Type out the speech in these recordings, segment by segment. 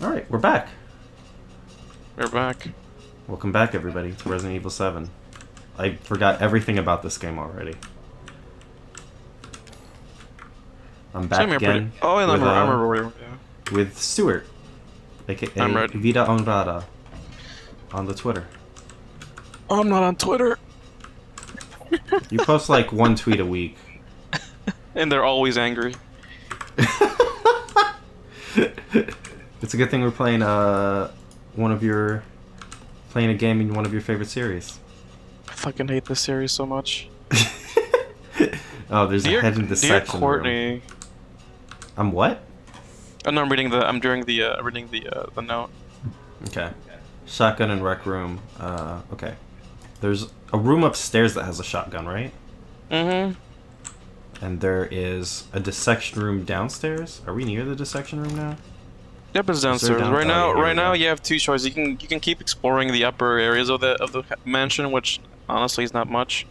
Alright, we're back. We're back. Welcome back, everybody, to Resident Evil 7. I forgot everything about this game already. I'm back again Oh, I remember where with Stuart, aka I'm ready. Vida Honrada, on the Twitter. Oh, I'm not on Twitter. You post like one tweet a week. And they're always angry. It's a good thing we're playing playing a game in one of your favorite series. I fucking hate this series so much. Oh, there's a head in the Dear section Courtney. room. I'm what? Oh, no, reading the note. Okay. Shotgun and rec room. Okay. There's a room upstairs that has a shotgun, right? Mm-hmm. And there is a dissection room downstairs. Are we near the dissection room now? Yep, it's downstairs. Right now, you have two choices. You can keep exploring the upper areas of the mansion, which honestly is not much.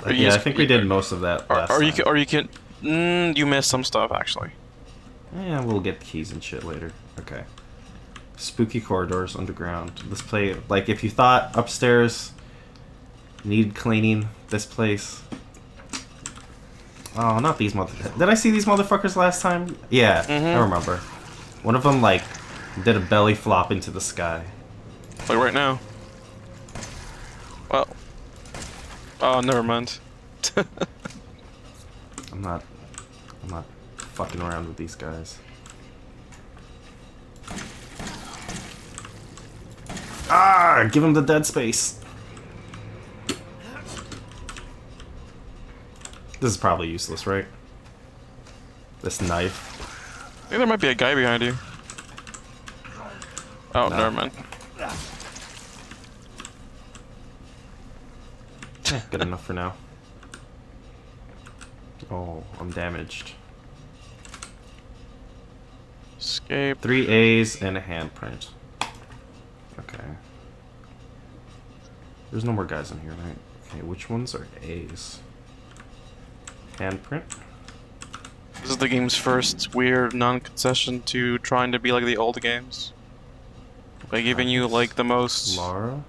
Yeah, I think we did most of that last time. Or you can. You missed some stuff actually. Yeah, we'll get keys and shit later. Okay. Spooky corridors underground. Let's play. Like, if you thought upstairs needed cleaning, this place. Oh, not these motherfuckers. Did I see these motherfuckers last time? Yeah, I remember. One of them, like, did a belly flop into the sky. Like right now. Well. Oh, never mind. I'm not fucking around with these guys. Ah! Give him the dead space. This is probably useless, right? This knife. I think there might be a guy behind you. Oh, No. never mind. Good enough for now. Oh, I'm damaged. Escape. 3 A's and a handprint. Okay. There's no more guys in here, right? Okay, which ones are A's? Handprint? This is the game's first weird non-concession to trying to be like the old games. By giving you like the most... Lara?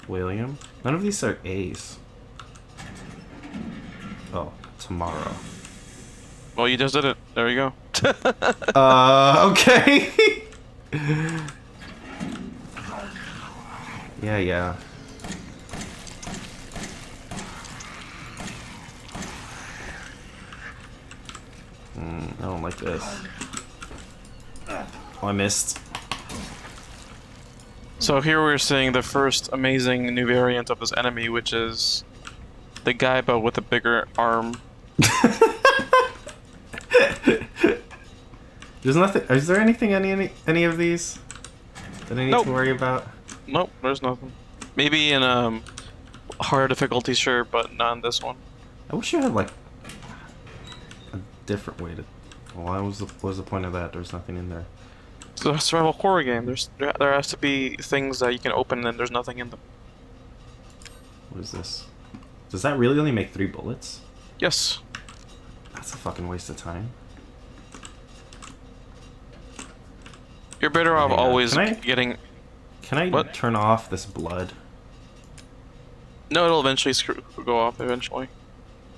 William? None of these are A's. Oh, tomorrow. Well, you just did it. There you go. Okay. Yeah. I don't like this. Oh, I missed. So here we're seeing the first amazing new variant of this enemy, which is the guy but with a bigger arm. There's nothing. Is there anything any of these that I need to worry about? Nope, there's nothing. Maybe in harder difficulty, sure, but not in this one. I wish you had like a different way to. Well, what was the point of that? There's nothing in there. It's a survival horror game. There has to be things that you can open and there's nothing in them. What is this? Does that really only make 3 bullets? Yes. That's a fucking waste of time. You're better off always getting... Can I turn off this blood? No, it'll eventually go off eventually.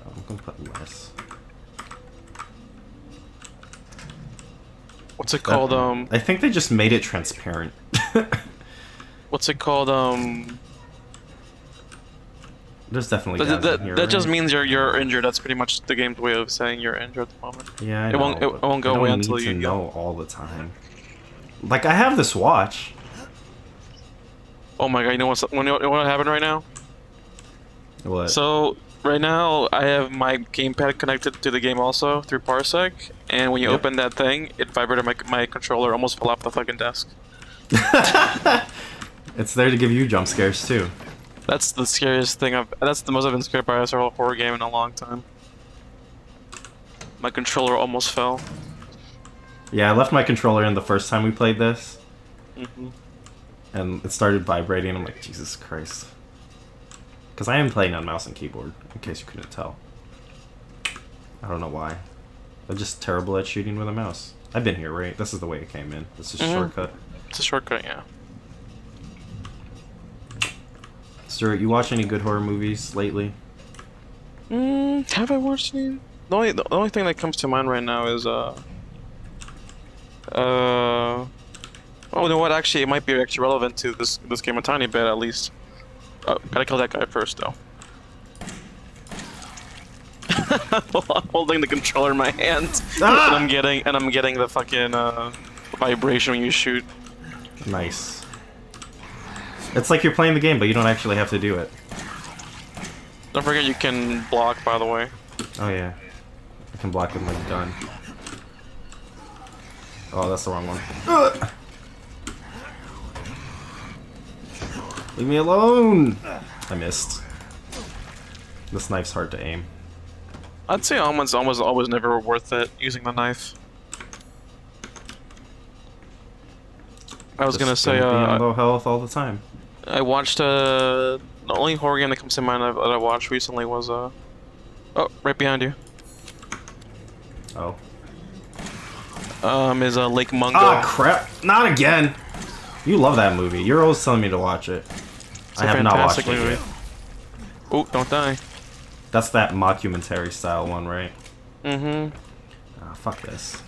Oh, I'm gonna put less. What's it called? I think they just made it transparent. What's it called? There's definitely guys in here, that just right? means you're injured. That's pretty much the game's way of saying you're injured at the moment. Yeah, I it won't go away until you know all the time. Like, I have this watch. Oh my god! You know what happened right now? What? So right now I have my gamepad connected to the game also through Parsec, and when you open that thing, it vibrated my controller, almost fell off the fucking desk. It's there to give you jump scares too. That's the scariest thing that's the most I've been scared by a survival horror game in a long time. My controller almost fell. Yeah, I left my controller in the first time we played this. Mm-hmm. And it started vibrating. I'm like, Jesus Christ. Because I am playing on mouse and keyboard, in case you couldn't tell. I don't know why. I'm just terrible at shooting with a mouse. I've been here, right? This is the way it came in. This is a Mhm. shortcut. It's a shortcut, yeah. Stuart, you watch any good horror movies lately? Have I watched any? The only thing that comes to mind right now is oh, you know what? Actually, it might be actually relevant to this game a tiny bit at least. Oh, gotta kill that guy first though. I'm holding the controller in my hand, Ah! and I'm getting the fucking vibration when you shoot. Nice. It's like you're playing the game, but you don't actually have to do it. Don't forget you can block, by the way. Oh yeah. I can block with my gun. Oh, that's the wrong one. Ugh! Leave me alone! I missed. This knife's hard to aim. I'd say almost always never worth it using the knife. I was gonna say be on low health all the time. I watched the only horror game that comes to mind that I watched recently was oh, right behind you. Oh. Is Lake Mungo. Ah, crap! Not again! You love that movie. You're always telling me to watch it. It's I a have not watched fantastic it movie. yet. Oh, don't die. That's that mockumentary style one, right? Mm-hmm. Ah, fuck this.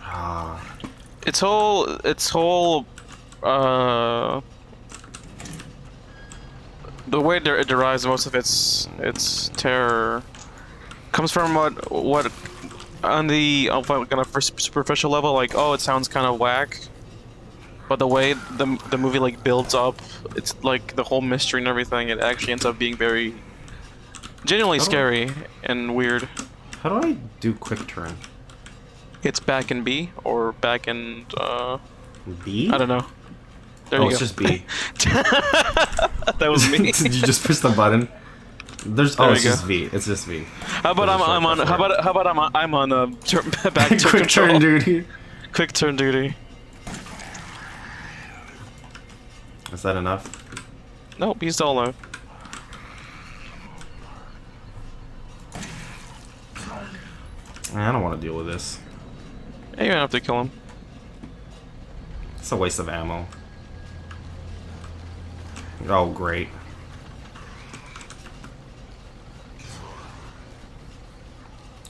Ah. Its whole the way it derives most of its terror comes from what on the kind of superficial level, like, oh, it sounds kind of whack, but the way the movie like builds up, it's like the whole mystery and everything, it actually ends up being very genuinely scary and weird. How do I do quick turn? It's back in B or back in B? I don't know. There Oh, you it's go. just B. That was me. Did you just push the button? There's There it's you just go. V. It's just V. How about I'm on? How about I'm on back to quick control. turn duty. Quick turn duty. Is that enough? Nope, he's still alive. I don't want to deal with this. Yeah, you don't have to kill him. It's a waste of ammo. Oh, great.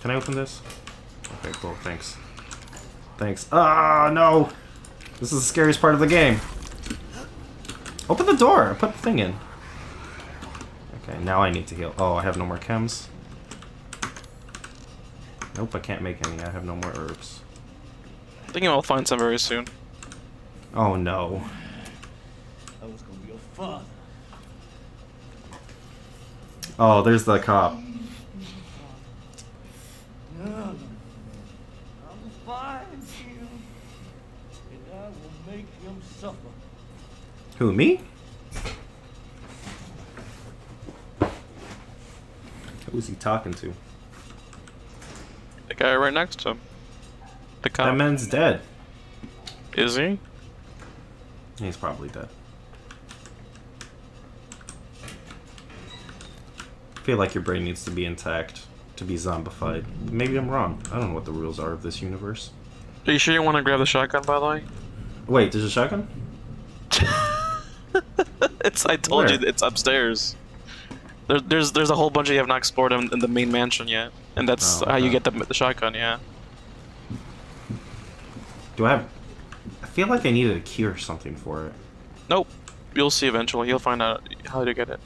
Can I open this? Okay, cool. Thanks. Thanks. Ah, no! This is the scariest part of the game. Open the door! Put the thing in. Okay, now I need to heal. Oh, I have no more chems. Nope, I can't make any. I have no more herbs. I think I'll find some very soon. Oh, no. That was gonna be your father. Oh, there's the cop. No, I will find him, and I will make him suffer. Who, me? Who's he talking to? The guy right next to him. The cop. That man's dead. Is he? He's probably dead. I feel like your brain needs to be intact to be zombified. Maybe I'm wrong. I don't know what the rules are of this universe. Are you sure you want to grab the shotgun, by the way? Wait, there's a shotgun? I told you Where? it's upstairs. There's a whole bunch you have not explored in the main mansion yet, and that's Oh, how you okay. get the shotgun. Yeah. Do I have... I feel like I needed a key or something for it. Nope. You'll see eventually. You'll find out how to get it.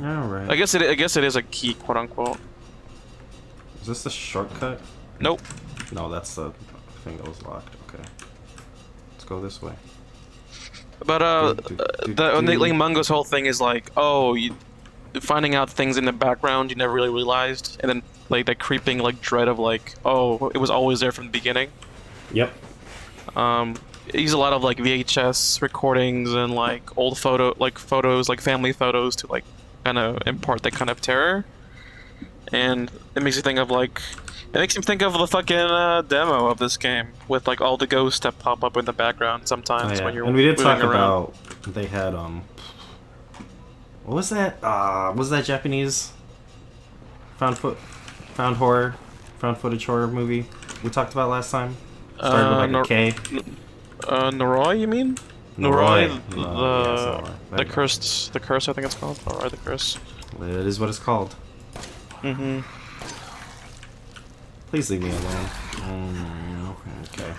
Alright. I guess it is a key, quote unquote. Is this the shortcut? Nope. No, that's the thing that was locked. Okay. Let's go this way. But Lake Mungo's whole thing is like, oh, finding out things in the background you never really realized, and then like that creeping like dread of like, oh, it was always there from the beginning. Yep. Use a lot of like VHS recordings and like old photos, like family photos, to like kind of impart that kind of terror. And it makes you think of like, it makes me think of the fucking demo of this game with like all the ghosts that pop up in the background sometimes when you're And we did moving talk around. about they had what was that? Was that Japanese found footage horror movie we talked about last time? Started with like a K. Noroi, you mean? Noroi. Noroi, No, yeah, Noroi. There the you go. cursed, the curse, I think it's called. Noroi, the curse. It is what it's called. Mm-hmm. Please leave me alone. Okay.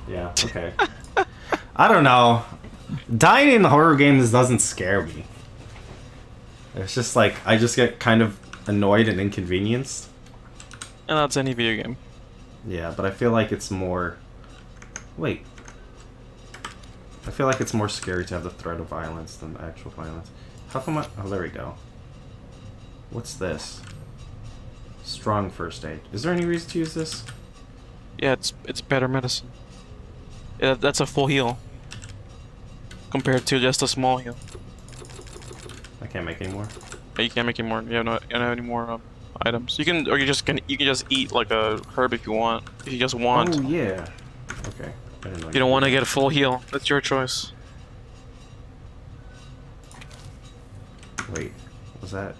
Yeah, okay. I don't know. Dying in horror games doesn't scare me. It's just like, I just get kind of annoyed and inconvenienced. And that's any video game. Yeah, but I feel like it's more... Wait. I feel like it's more scary to have the threat of violence than the actual violence. How come I... Oh, there we go. What's this? Strong first aid. Is there any reason to use this? Yeah, it's better medicine. Yeah, that's a full heal. Compared to just a small heal. I can't make any more. Yeah, you can't make any more. You don't have any more items. You can just eat like a herb if you want. If you just want. Oh, yeah. Okay. I didn't know You don't want to get a full heal. That's your choice. Wait. Was that...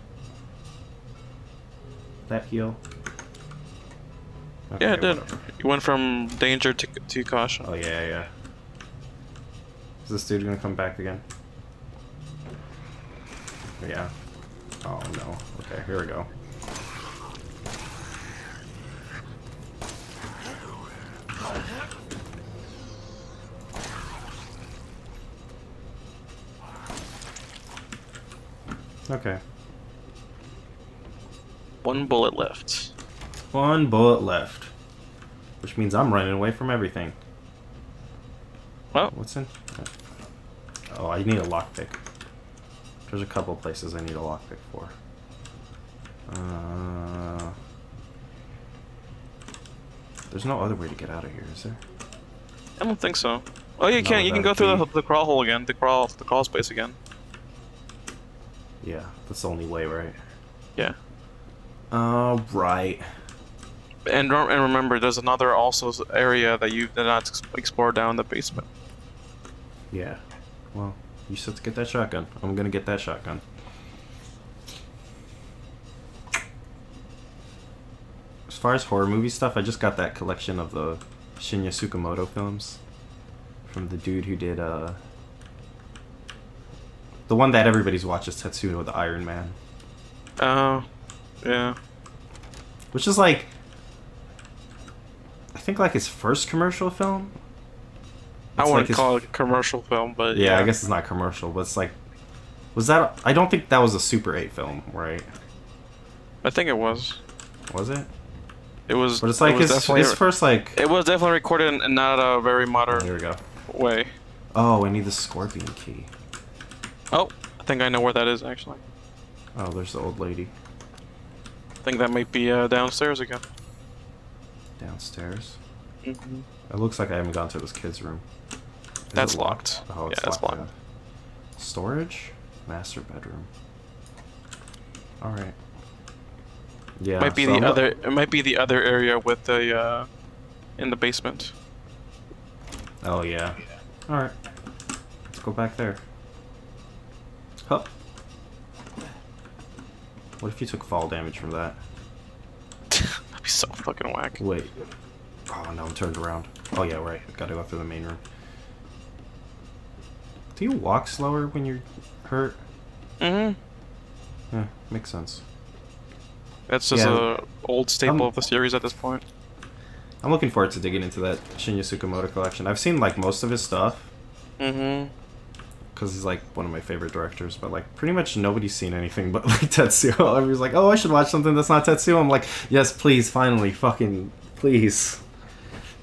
That heal? Okay, Yeah, it did. whatever. You went from danger to caution. Oh, yeah, yeah. Is this dude gonna come back again? Yeah. Oh, no. Okay, here we go. Okay. One bullet left. One bullet left. Which means I'm running away from everything. Well, What's in? Oh, I need a lockpick. There's a couple places I need a lockpick for. There's no other way to get out of here, is there? I don't think so. Oh, you No, can. You can go without a through key. the crawl hole again. The crawl space again. Yeah, that's the only way, right? Yeah. Right. And remember, there's another also area that you did not explore down the basement. Yeah. Well, you said to get that shotgun. I'm gonna get that shotgun. As far as horror movie stuff, I just got that collection of the Shinya Tsukamoto films. From the dude who did, the one that everybody's watched is Tetsuno the Iron Man. Oh, yeah. Which is like... I think like his first commercial film? I It's wouldn't like his- call it a commercial film, but Yeah, yeah. I guess it's not commercial, but it's like... Was that... I don't think that was a Super 8 film, right? I think it was. Was it? It was. But it's like it was his definitely- first like... It was definitely recorded in not a very modern Here we go. way. Oh, I need the scorpion key. Oh, I think I know where that is actually. Oh, there's the old lady. I think that might be downstairs again. Downstairs. Mm-hmm. It looks like I haven't gone to this kid's room. Is That's it locked. Oh, Yeah, it's that's locked. locked. yeah. Storage? Master bedroom. Alright. Yeah. Might be so the I'm- other. It might be the other area with the in the basement. Oh, yeah. Alright. Let's go back there. Huh. What if you took fall damage from that? That'd be so fucking whack. Wait. Oh, no, I'm turned around. Oh, yeah, right. Gotta go through the main room. Do you walk slower when you're hurt? Mm-hmm. Yeah, makes sense. That's just Yeah. a old staple I'm- of the series at this point. I'm looking forward to digging into that Shinya Tsukamoto collection. I've seen, like, most of his stuff, Mm-hmm. because he's, like, one of my favorite directors, but, like, pretty much nobody's seen anything but, like, Tetsuo. Everybody's like, oh, I should watch something that's not Tetsuo. I'm like, yes, please, finally, fucking, please.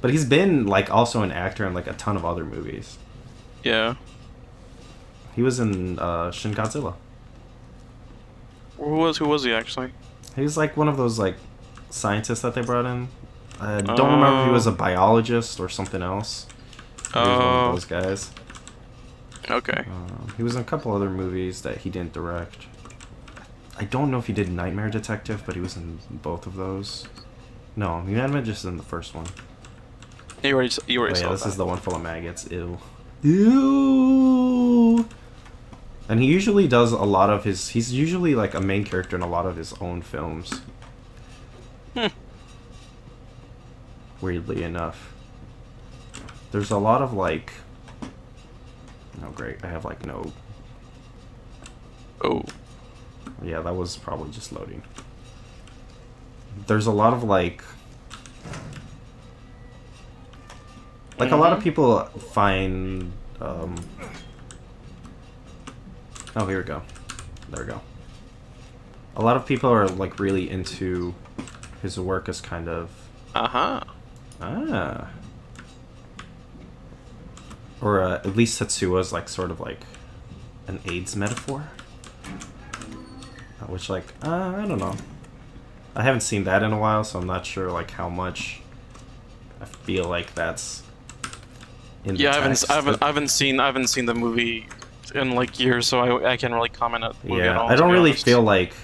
But he's been, like, also an actor in, like, a ton of other movies. Yeah. He was in Shin Godzilla. Who was he actually? He was, like, one of those, like, scientists that they brought in. I don't remember if he was a biologist or something else. He was one Oh. of those guys. Okay. He was in a couple other movies that he didn't direct. I don't know if he did Nightmare Detective, but he was in both of those. No, he might have been just in the first one. You already Oh yeah, saw this that. is the one full of maggots. Ew. Ew. And he usually does a lot of his... He's usually like a main character in a lot of his own films. weirdly enough. There's a lot of like... Oh great, I have like no... Oh. Yeah, that was probably just loading. There's a lot of like... Like a lot of people find... Oh, here we go. There we go. A lot of people are like really into his work as kind of... Uh-huh. Ah. Or at least Tetsuo's like sort of like an AIDS metaphor. Which like, I don't know. I haven't seen that in a while, so I'm not sure like how much I feel like that's in the text, I haven't seen the movie in like years, so I can't really comment on the movie at yeah, all, I don't to be really honest. feel like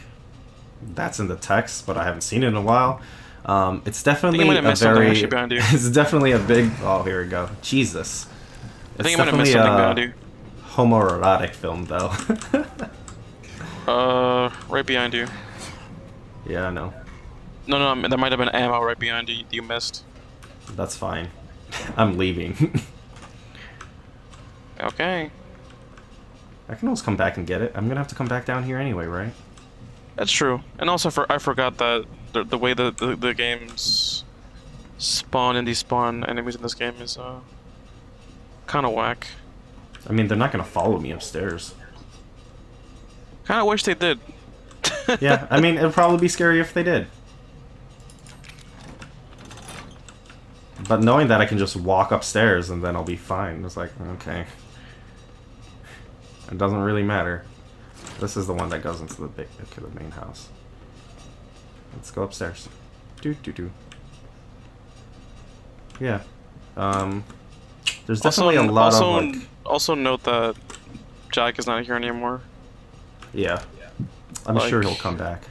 that's in the text, but I haven't seen it in a while. It's definitely might have a missed something very... actually behind you. It's definitely a big... Oh, here we go. Jesus. I think I might have missed something behind you. Homoerotic film, though. Right behind you. Yeah, I know. No, there might have been ammo right behind you. You missed. That's fine. I'm leaving. Okay. I can always come back and get it. I'm gonna have to come back down here anyway, right? That's true. And also, I forgot that the way the games spawn and despawn enemies in this game is kind of whack. I mean, they're not gonna follow me upstairs. Kind of wish they did. Yeah, I mean, it'd probably be scary if they did. But knowing that I can just walk upstairs and then I'll be fine, it's like, okay. It doesn't really matter. This is the one that goes into the main house. Let's go upstairs. Do. Yeah. There's definitely a lot of like... Also note that Jack is not here anymore. Yeah. I'm sure he'll come back.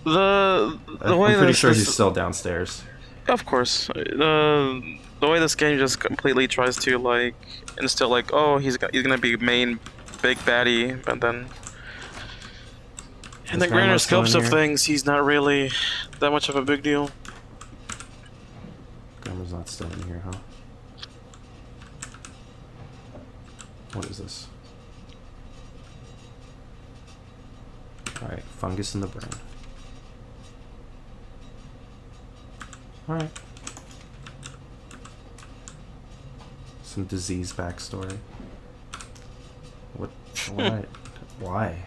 The way I'm pretty sure he's still downstairs. Of course. The way this game just completely tries to like instill like, oh, he's gonna be main big baddie, but then in the grander scopes of things, he's not really that much of a big deal. Grandma's not still in here, huh? What is this? Alright, fungus in the brain. Alright. Some disease backstory. What? What? Why?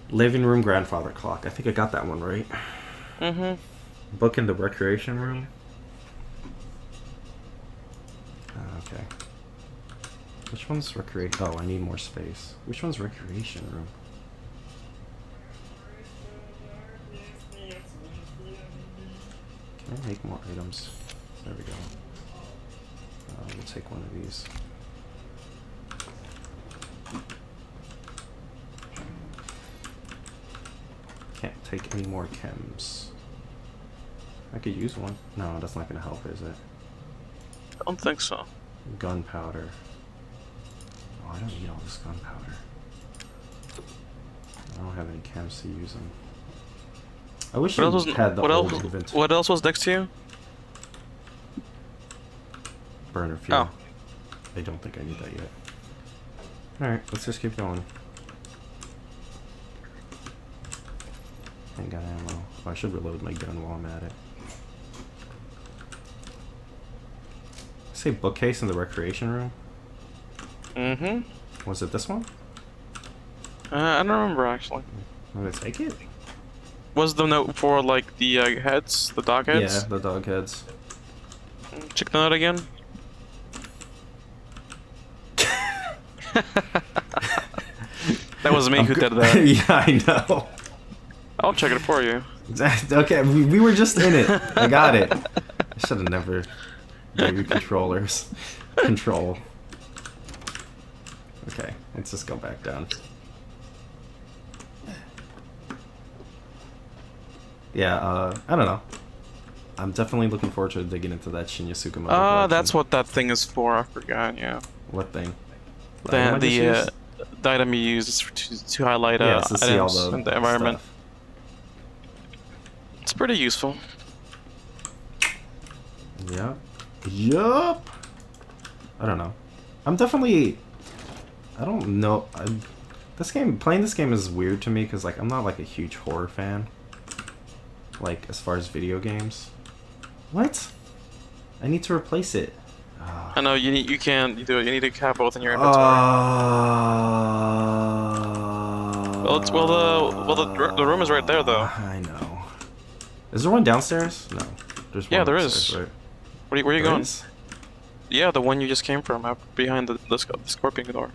Living room grandfather clock. I think I got that one right. Mm-hmm. Book in the recreation room. Okay. Which one's recreation? Oh, I need more space. Which one's recreation room? Can I make more items? There we go. We'll take one of these. Can't take any more chems. I could use one. No, that's not gonna help, is it? I don't think so. Gunpowder. Oh, I don't need all this gunpowder. I don't have any chems to use them. I wish you had the old inventory. What else was next to you? Burner fuel. Oh. I don't think I need that yet. Alright, let's just keep going. Ain't got ammo. Oh, I should reload my gun while I'm at it. Say bookcase in the recreation room? Mm-hmm. Was it this one? I don't remember actually. I'm gonna take it. Was the note for like the heads, the dog heads? Yeah, the dog heads. Check the note again. That was me who did that. Yeah, I know. I'll check it for you. Okay, we were just in it. I got it. I should have never gave you controllers. Control. Okay, let's just go back down. Yeah, I don't know. I'm definitely looking forward to digging into that Shinya Tsukumoto collection. That's what that thing is for. I forgot. Yeah. What thing? The item you use is to highlight yeah, to see all items the in the environment. stuff. It's pretty useful. Yep. Yup. I don't know. I'm definitely. I don't know. Playing this game is weird to me because like I'm not like a huge horror fan. Like as far as video games. What? I need to replace it. I know you can't. You do it. You need to have both in your inventory. The room is right there though. I know. Is there one downstairs? No. There's one There upstairs, is. right? Where are you There going? is? Yeah, the one you just came from, up behind the scorpion door.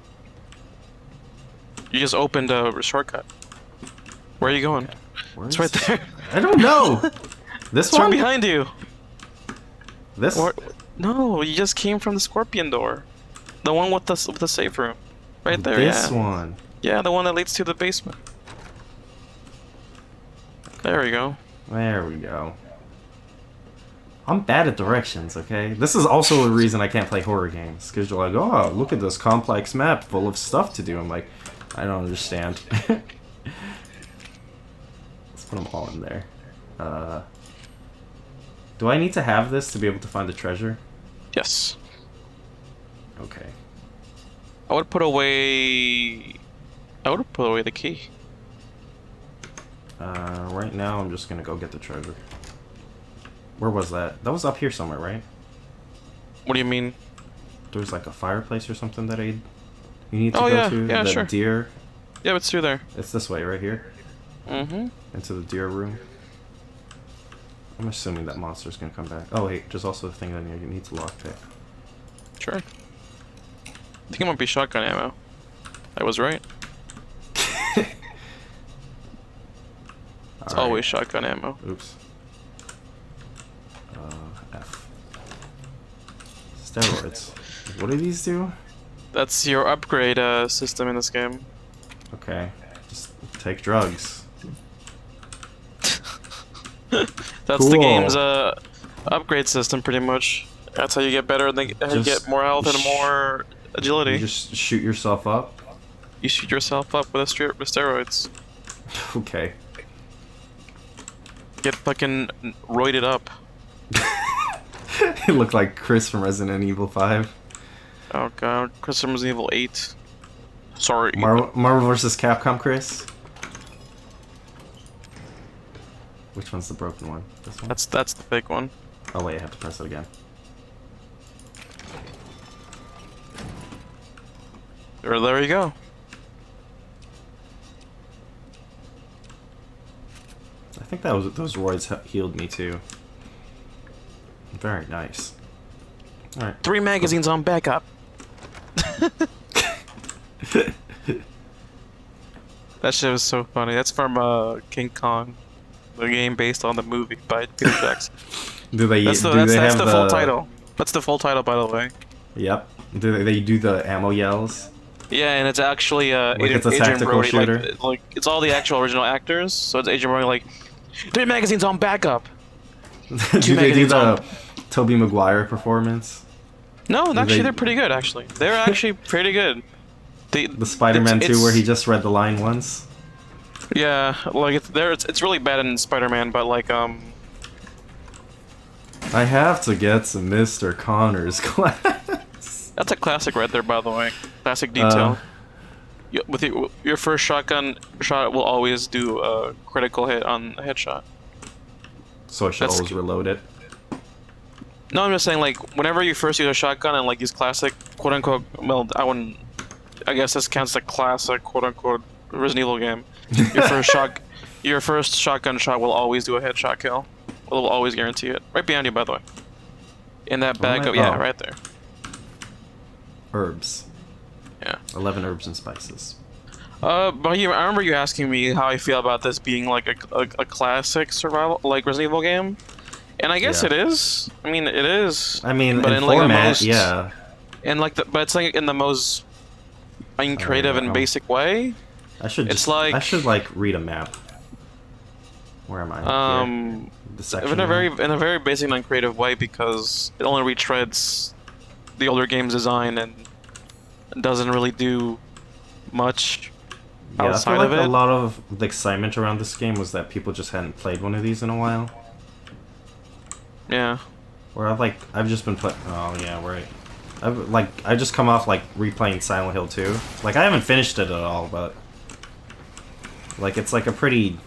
You just opened a shortcut. Where are you going? It's right there. I don't know. This It's one? right behind you. This? No, you just came from the scorpion door. The one with the safe room. Right there, This yeah. one. Yeah, the one that leads to the basement. There we go. There we go. I'm bad at directions, okay? This is also a reason I can't play horror games. Because you're like, oh, look at this complex map full of stuff to do. I'm like, I don't understand. Let's put them all in there. Do I need to have this to be able to find the treasure? Yes. Okay. I would put away the key. Right now I'm just gonna go get the treasure. Where was that? That was up here somewhere, right? What do you mean? There's like a fireplace or something that you need to Oh, go yeah, to. yeah, the sure. deer. Yeah, it's through there. It's this way, right here. Mm-hmm. Into the deer room. I'm assuming that monster's gonna come back. Oh wait, there's also a thing that you need to lockpick. Sure. I think it might be shotgun ammo. I was right. It's always shotgun ammo. Oops. F. Steroids. What do these do? That's your upgrade system in this game. Okay. Just take drugs. That's the game's upgrade system, pretty much. That's how you get better and you get more health and more agility. You just shoot yourself up? You shoot yourself up with steroids. Okay. Get fucking roided up. It looked like Chris from Resident Evil 5. Oh god, Chris from Resident Evil 8. Sorry. Marvel vs. Capcom, Chris? Which one's the broken one? This one? That's the fake one. Oh wait, I have to press it again. There you go. I think those roids healed me too. Very nice. All right. 3 magazines on backup. That shit was so funny. That's from King Kong, the game based on the movie by Peter Jackson. That's the full title. That's the full title, by the way. Yep. Do they do the ammo yells? Yeah, and it's actually it's a tactical Brody, shooter. Like it's all the actual original actors. So it's Adrian Brody like 3 magazines on backup. Do they do the Tobey Maguire performance? No, actually they're pretty good. Actually, they're actually pretty good. The Spider-Man 2 where he just read the line once. Yeah, like it's really bad in Spider-Man, but like I have to get to Mr. Connor's class. That's a classic right there, by the way. Classic detail. With your first shotgun shot will always do a critical hit on a headshot. So I should always reload it. No, I'm just saying, like, whenever you first use a shotgun and like use classic, quote unquote, well, I guess this counts as a classic, quote unquote, Resident Evil game. Your first shotgun shot will always do a headshot kill. It will always guarantee it. Right behind you, by the way. In that bag of, yeah, right there. Herbs. Yeah. 11 herbs and spices. But I remember you asking me how I feel about this being like a classic survival, like Resident Evil game. And I guess it is. I mean, it is. I mean, but in like format, the most, yeah. And like, but it's like in the most uncreative and basic way. I should read a map. Where am I? Here? The section. In a very basic and uncreative way, because it only retreads the older game's design and doesn't really do much Yeah, I feel outside like of it. a lot of the excitement around this game was that people just hadn't played one of these in a while. Yeah. Or I've just been playing. Oh yeah, right. I just come off like replaying Silent Hill 2. Like I haven't finished it at all, but like it's like a pretty,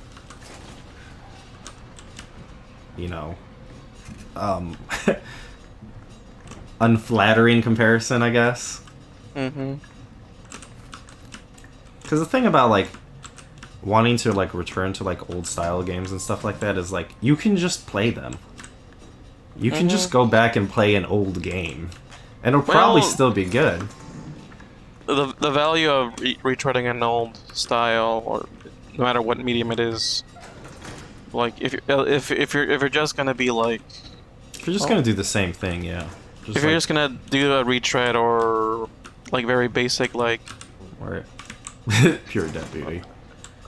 you know, unflattering comparison, I guess. Mm-hmm. Because the thing about like wanting to like return to like old style games and stuff like that is like you can just play them. You can just go back and play an old game, and it'll probably still be good. The value of retreading an old style, or no matter what medium it is, like if you're just gonna be like, If you're just gonna do the same thing, yeah. if you're just gonna do a retread or like very basic like, or pure deputy.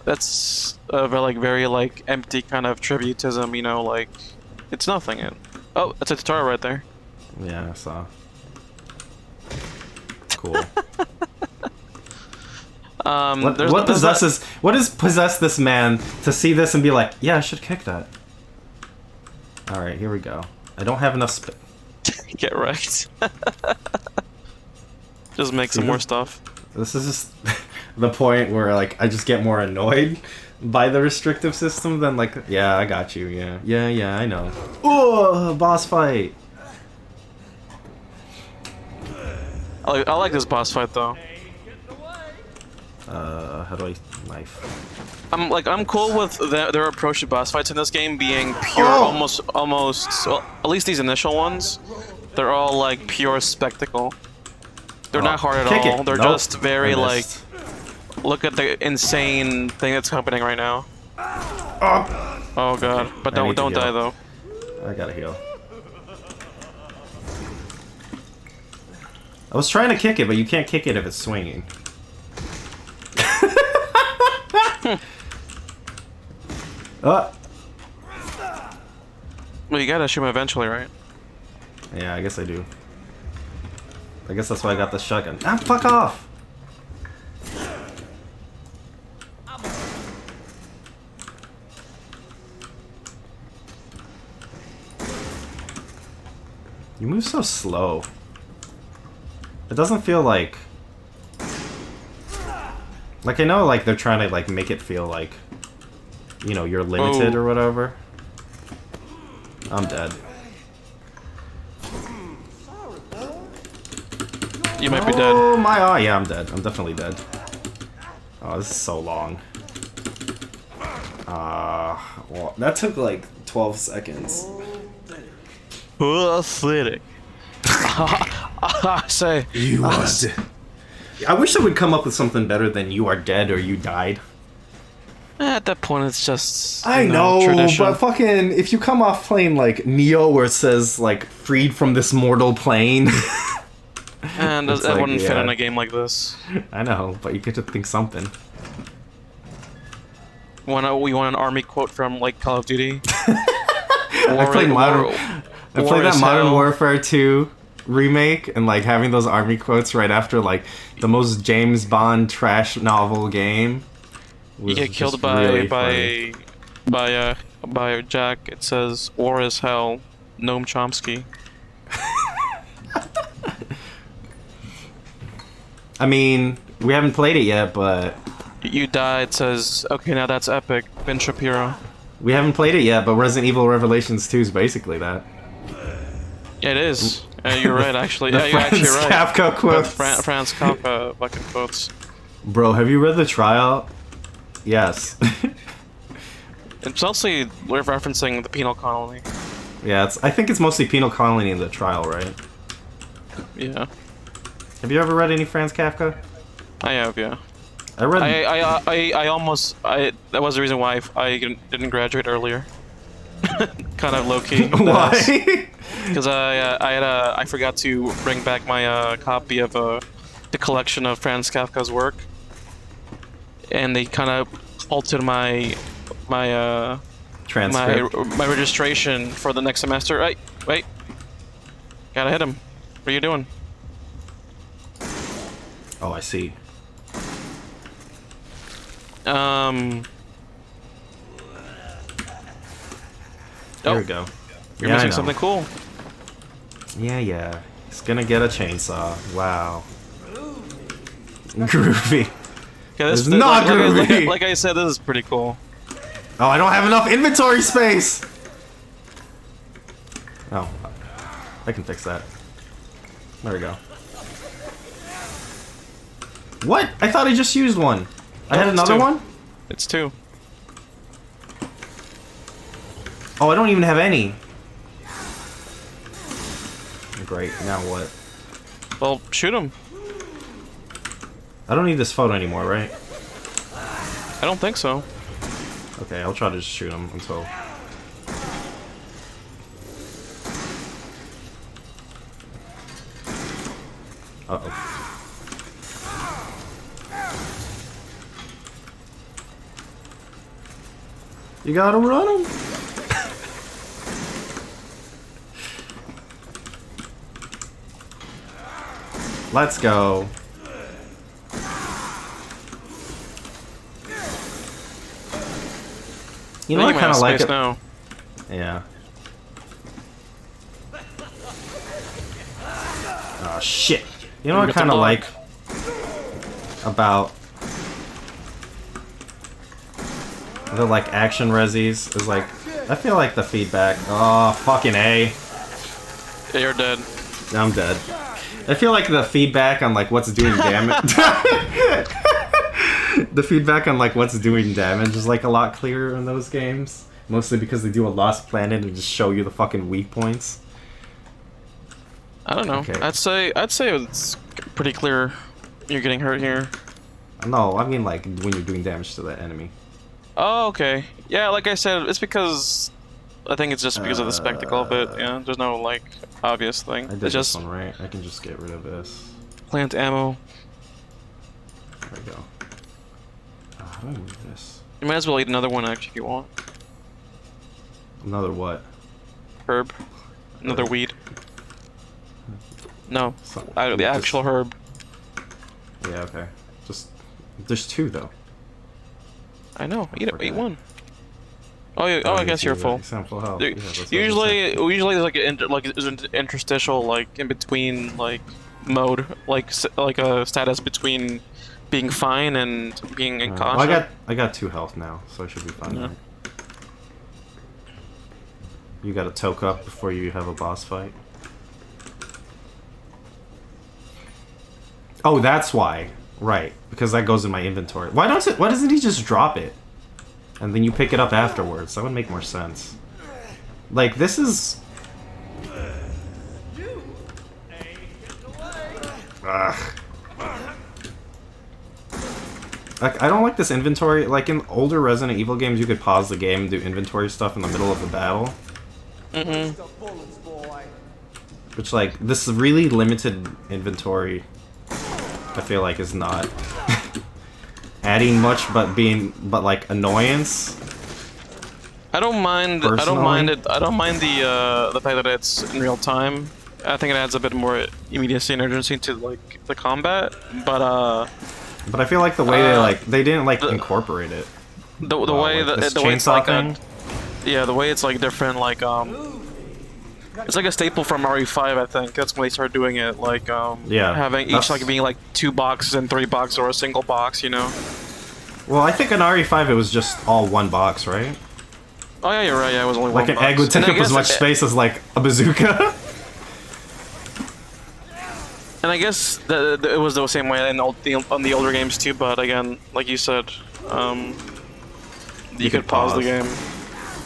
That's very like empty kind of tributism, you know, like it's nothing. Oh, that's a tutorial right there. Yeah, I saw. Cool. What does possess this man to see this and be like, yeah, I should kick that. All right, here we go. I don't have enough Get wrecked. Just make some more stuff. This is just the point where like I just get more annoyed by the restrictive system than like, yeah, I got you, yeah, I know. Oh, boss fight. I like this boss fight though. How do I knife? I'm cool with their approach to boss fights in this game being pure, almost. Well, at least these initial ones, they're all like pure spectacle. They're not hard at all. They're just very like, look at the insane thing that's happening right now. Oh god! But don't die though. I gotta heal. I was trying to kick it, but you can't kick it if it's swinging. Well, you gotta shoot him eventually, right? Yeah, I guess I do. I guess that's why I got the shotgun. Ah, fuck off! You move so slow. It doesn't feel like... Like, I know, like, they're trying to, like, make it feel like, you know, you're limited or whatever. I'm dead. You might be dead. Oh my! Oh yeah, I'm dead. I'm definitely dead. Oh, this is so long. Well, that took like 12 seconds. Athletic. Say You are dead. I wish I would come up with something better than "you are dead" or "you died." at that point, it's just I know, tradition. but fucking, if you come off playing like Neo, where it says like "freed from this mortal plane." And that like, wouldn't fit in a game like this. I know, but you get to think something. We want an army quote from like Call of Duty. I played that Modern Warfare 2 remake, and like having those army quotes right after like the most James Bond trash novel game. You get killed by Jack. It says "War is hell." Noam Chomsky. I mean, we haven't played it yet, but... You die, it says, okay, now that's epic. Ben Shapiro. We haven't played it yet, but Resident Evil Revelations 2 is basically that. Yeah, it is. You're right, actually. Yeah, you're actually right. Kafka quotes. Franz Kafka fucking quotes. Bro, have you read The Trial? Yes. It's mostly referencing the penal colony. Yeah, I think it's mostly penal colony in The Trial, right? Yeah. Have you ever read any Franz Kafka? I have, yeah. I read... That was the reason why I didn't graduate earlier. Kind of low-key. Why? Because I forgot to bring back my copy of the collection of Franz Kafka's work. And they kind of halted my registration for the next semester. Wait. Gotta hit him. What are you doing? Oh, I see. There Oh, we go. you're Yeah, I missing know. something cool. Yeah. He's gonna get a chainsaw. Wow. Groovy. Yeah, this It's not groovy. like I said, this is pretty cool. Oh, I don't have enough inventory space! Oh. I can fix that. There we go. What? I thought I just used one. I had it's another two. one? It's 2. Oh, I don't even have any. Great, now what? Well, shoot him. I don't need this photo anymore, right? I don't think so. Okay, I'll try to just shoot him until... Uh-oh. You gotta run him! Let's go. You know, I kind of like it. Now. Yeah. Oh shit! You know what I kind of like about the like action resis is like I feel like the feedback. Oh fucking A! Yeah, you're dead. I'm dead. I feel like the feedback on like what's doing damage. The feedback on like what's doing damage is like a lot clearer in those games. Mostly because they do a Lost Planet and just show you the fucking weak points. I don't know. Okay. I'd say it's pretty clear. You're getting hurt here. No, I mean like when you're doing damage to the enemy. Oh, okay. Yeah, like I said, it's because I think it's just because of the spectacle of it. Yeah, there's no like obvious thing. I did It's this just one right. I can just get rid of this. plant ammo. There we go. How do I move this? You might as well eat another one actually if you want. Another what? Herb. Another weed. No, So- the just- actual herb. Yeah, okay. Just there's 2 though. I know. Eat it. Okay. Eat one. Oh, yeah, I guess you're full. You sound full health. There- Yeah, that's what I'm saying. usually there's there's an interstitial like in between like mode like a status between being fine and being Well, unconscious. I got 2 health now, so I should be fine. Yeah. Right? You got to toke up before you have a boss fight. Oh, that's why. Right, because that goes in my inventory. Why doesn't he just drop it? And then you pick it up afterwards. That would make more sense. Like, this is... Ugh. Like, I don't like this inventory. Like, in older Resident Evil games, you could pause the game and do inventory stuff in the middle of the battle. Mm-hmm. Which, like, this really limited inventory, I feel like, is not adding much, but like, annoyance. I don't mind. I don't Personally? mind it. I don't mind the fact that it's in real time. I think it adds a bit more immediacy and urgency to like the combat. But But I feel like the way they didn't like incorporate it. the Well, way like, this the way it's chainsaw like thing. yeah, the way it's like different. Like it's like a staple from RE5. I think that's when they started doing it. Like Yeah, having each that's- like being like 2 boxes and 3 boxes or a single box. You know. Well, I think in RE5 it was just all 1 box, right? Oh yeah, you're right. Yeah, it was only Like one an egg box. would take And I up as guess much space as like a bazooka. And I guess it was the same way on the older games too, but again, like you said, you could pause the game.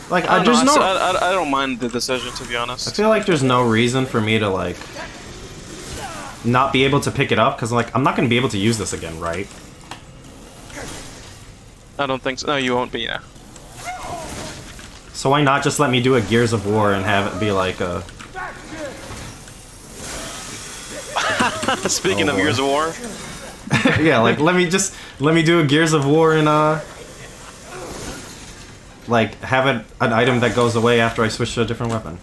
Like, I there's no. I don't mind the decision, to be honest. I feel like there's no reason for me to like not be able to pick it up because like I'm not gonna be able to use this again, right? I don't think so. No, you won't be. Yeah. So why not just let me do a Gears of War and have it be like a. Speaking Oh, of Gears of War, Yeah, like let me do a Gears of War and like have an item that goes away after I switch to a different weapon.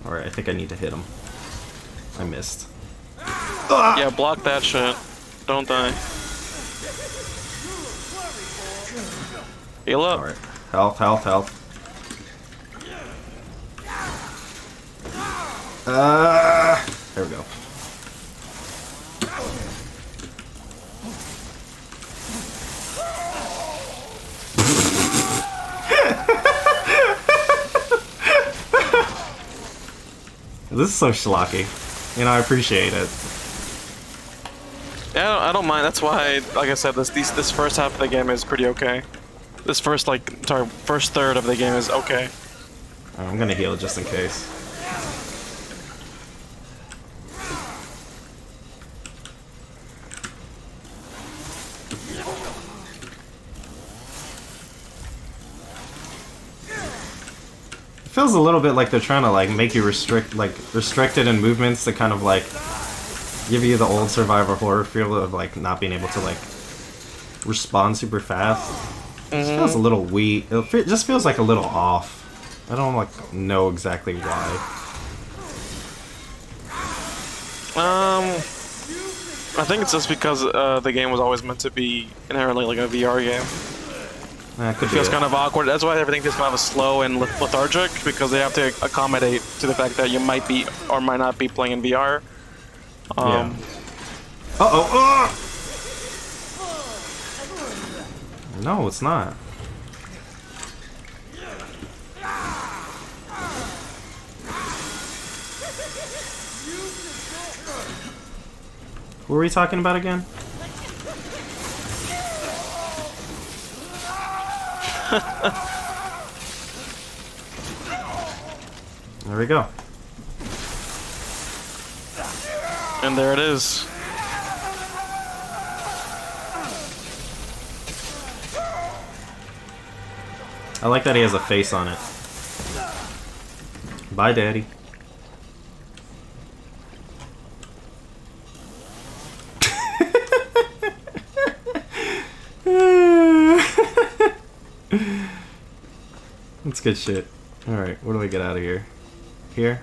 Alright, I think I need to hit him. I missed. yeah, block that shit. Don't die. Heal up. Alright. Health, health, health. There we go. This is so schlocky. You know, I appreciate it. Yeah, I don't mind. That's why, like I said, this first half of the game is pretty okay. This first third of the game is okay. I'm gonna heal just in case. It feels a little bit like they're trying to like make you restricted in movements to kind of like give you the old survivor horror feel of like not being able to like respond super fast. It just feels a little weak. It just feels like a little off. I don't like know exactly why. I think it's just because the game was always meant to be inherently like a VR game. It could It be feels it. kind of awkward. That's why everything feels kind of slow and lethargic, because they have to accommodate to the fact that you might be or might not be playing in VR. Yeah. Uh-oh! No, it's not. What were we talking about again? There we go. And there it is. I like that he has a face on it. Bye, Daddy. That's good shit. Alright, where do we get out of here? Here?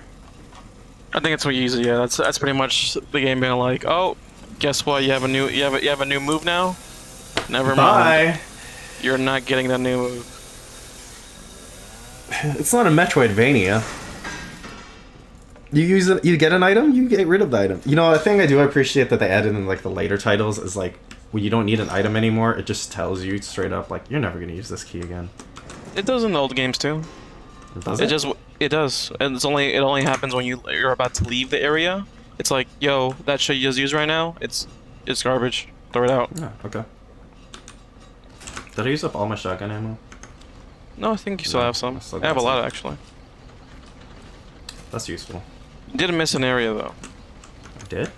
I think it's what easy. Yeah, that's pretty much the game being like, oh, guess what? You have a new move now. Never mind. Bye! You're not getting that new move. It's not a Metroidvania. You use it, you get an item, you get rid of the item. You know, a thing I do appreciate that they added in like the later titles is like when you don't need an item anymore, it just tells you straight up like you're never gonna use this key again. It does in the old games too. Does It does, and it only happens when you're about to leave the area. It's like, yo, that shit you just used right now, it's garbage. Throw it out. Yeah, okay. Did I use up all my shotgun ammo? No, I think you still No, have some. I still I have a got lot some. actually. That's useful. You did miss an area though. I did?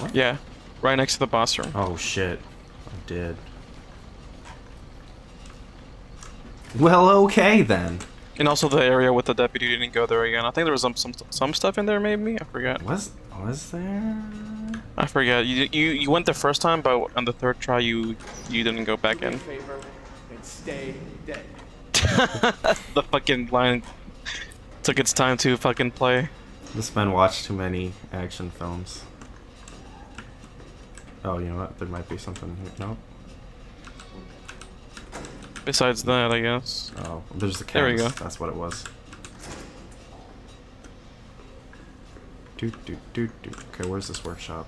What? Yeah, right next to the boss room. Oh shit. I did. Well, okay then. And also the area with the deputy didn't go there again. I think there was some stuff in there maybe. I forgot. Was there? I forgot. You went the first time, but on the third try you didn't go back in. Favor and stay dead. The fucking line took its time to fucking play. This man watched too many action films. Oh, you know what? There might be something here. No. Besides that, I guess. Oh, there's the There we canvas. go. That's what it was. Okay, where's this workshop?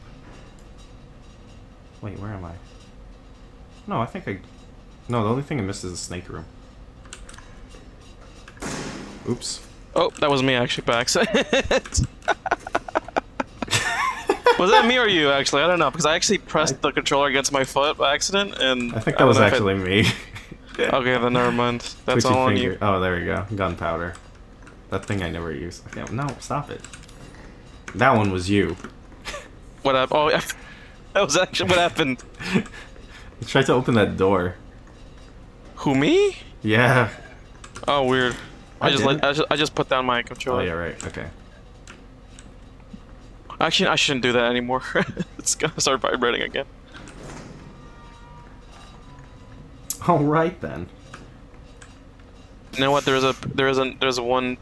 Wait, where am I? No, I think I... No, the only thing I missed is the snake room. Oops. Oh, that was me actually by accident. Was that me or you actually? I don't know, because I actually pressed the controller against my foot by accident, and I think that was don't know if actually me. Okay, then never mind. That's Twitchy all on finger. you. Oh, there we go. Gunpowder. That thing I never use. Okay, no, stop it. That one was you. What happened? Oh, yeah. That was actually what happened. You tried to open that door. Who, me? Yeah. Oh, weird. I I just put down my Oh, controller. yeah, right. Okay. Actually, I shouldn't do that anymore. It's gonna start vibrating again. All right then. You know what? There's one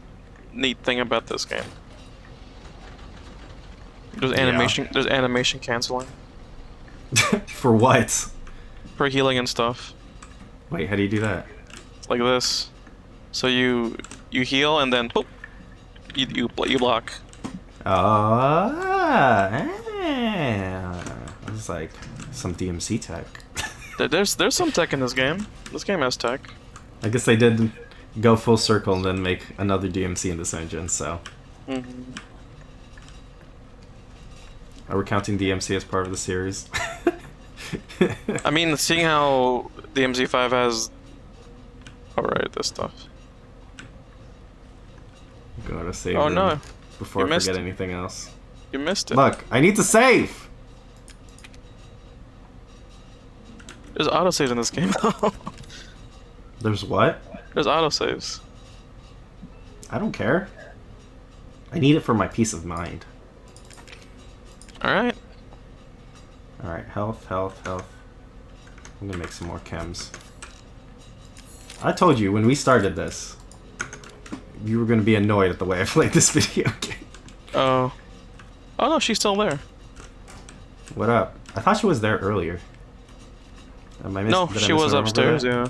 neat thing about this game. There's animation. There's animation canceling. For what? For healing and stuff. Wait, how do you do that? Like this. So you heal and then boop, you block. This is like some DMC tech. There's some tech in this game. This game has tech. I guess they did go full circle and then make another DMC in this engine, so. Are we counting DMC as part of the series? I mean, seeing how the MZ5 has... Alright, this stuff. Go to save Oh room no, before you I forget missed. anything else. You missed it. Look, I need to save! There's autosaves in this game. There's what? There's autosaves. I don't care. I need it for my peace of mind. Alright. Alright, health, health, health. I'm gonna make some more chems. I told you when we started this, you were gonna be annoyed at the way I played this video game. Oh. Oh no, she's still there. What up? I thought she was there earlier. Am I No, did I she was misremember upstairs, that? yeah.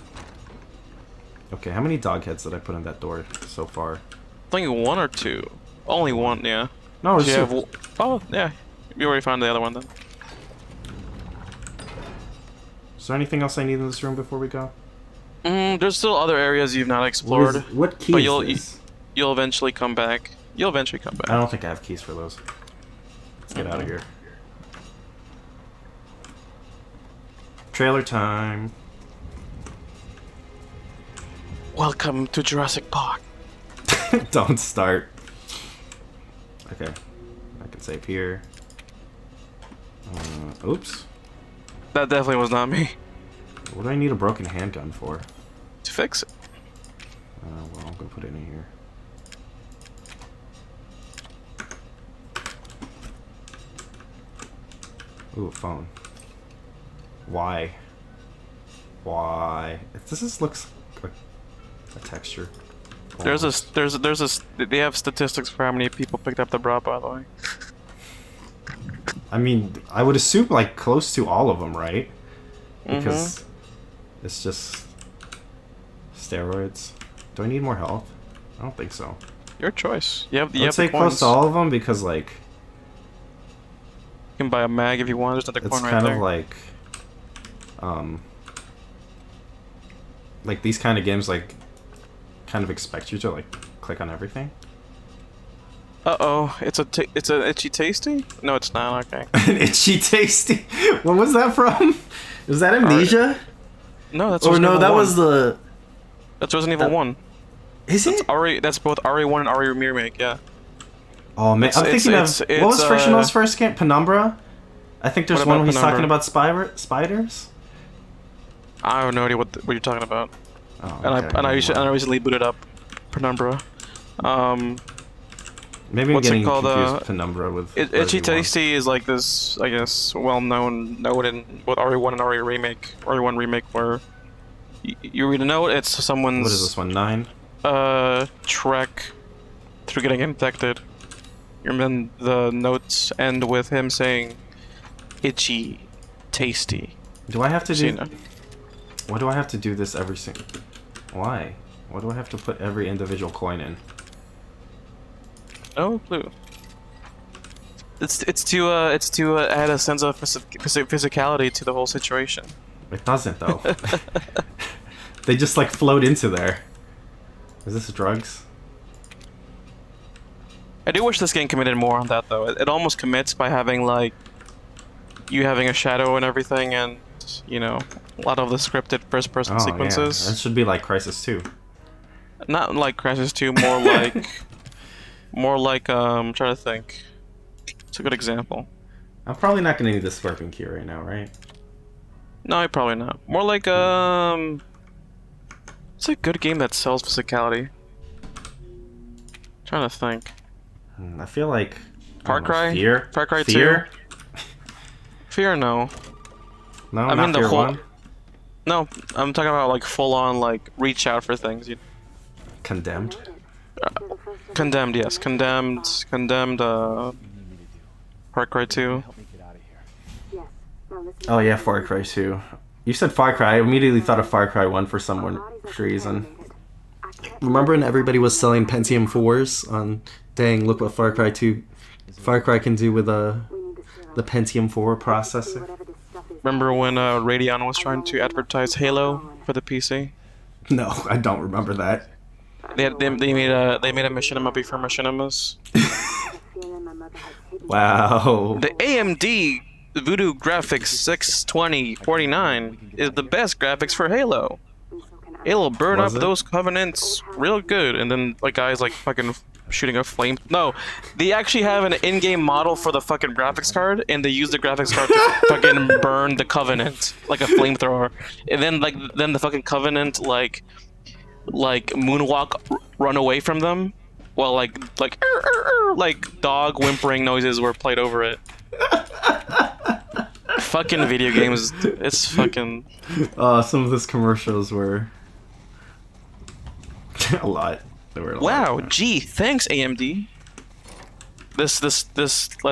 Okay, how many dog heads did I put in that door so far? I think 1 or 2. Only 1, yeah. No, it's You have two. oh, yeah. You already found the other one then. Is there anything else I need in this room before we go? There's still other areas you've not explored. What key but is this? You'll eventually come back. You'll eventually come back. I don't think I have keys for those. Let's get out of here. Trailer time. Welcome to Jurassic Park. Don't start. Okay. I can save here. Oops. That definitely was not me. What do I need a broken handgun for? To fix it. Well, I'm gonna put it in here. Ooh, Phone. Why? Why? This looks like a texture. There's they have statistics for how many people picked up the bra, by the way. I mean, I would assume like close to all of them, right? Because it's just steroids. Do I need more health? I don't think so. Your choice. You have Let's the say close coins. to all of them because like You can buy a mag if you want. There's another it's coin right kind there. of like these kind of games like kind of expect you to like click on everything. Uh-oh, it's a itchy tasty? No, it's not. Okay. An itchy tasty. What was that from? Was that Amnesia? No, that's Or Resident no, Evil that 1. was the. That's Resident Evil 1. Is it? That's both RE1 and RE remake, yeah. Oh man, I'm thinking of what was Frictional's first game? Penumbra. I think there's What one about where he's talking Penumbra? about spiders. I have no idea what you're talking about. Oh, And I recently booted up Penumbra. Maybe I'm what's it getting called, confused Penumbra with Itchy RE1. Tasty is like this, I guess, well-known note in both RE1 and RE remake, RE1 remake, where you read a note, it's someone's What is this one? 9? trek through getting infected. And then the notes end with him saying, "Itchy, tasty." Do I have to So, do? Why do I have to do this every single? Why? Why do I have to put every individual coin in? No clue. It's to add a sense of physicality to the whole situation. It doesn't though. They just like float into there. Is this drugs? I do wish this game committed more on that though. It almost commits by having like you having a shadow and everything, and you know a lot of the scripted first-person sequences. Yeah. That should be like Crisis 2. Not like Crisis 2, more like I'm trying to think. It's a good example. I'm probably not gonna need this scorpion key right now, right? No, probably not. More like it's a good game that sells physicality. Trying to think. I feel like Far Cry? Fear. Far Cry 2? Fear. Fear, no. No, I not mean the Fear whole. 1. No, I'm talking about like full on like reach out for things. Condemned. Condemned, yes, condemned. Far Cry 2. Oh yeah, Far Cry 2. You said Far Cry. I immediately thought of Far Cry 1 for some reason. Remember when everybody was selling Pentium 4s on, dang, look what Far Cry 2, Far Cry can do with the Pentium 4 processor? Remember when Radeon was trying to advertise Halo for the PC? No, I don't remember that. They made a machinima before machinimas. Wow. The AMD Voodoo Graphics 62049 is the best graphics for Halo. It'll burn up those covenants real good, and then like guys like fucking shooting a flame. No, they actually have an in-game model for the fucking graphics card, and they use the graphics card to fucking burn the covenant like a flamethrower, and then the fucking covenant like moonwalk run away from them, while like dog whimpering noises were played over it. Fucking video games, it's fucking. Some of those commercials were a lot. They were a wow, lot. gee, thanks AMD. This Let's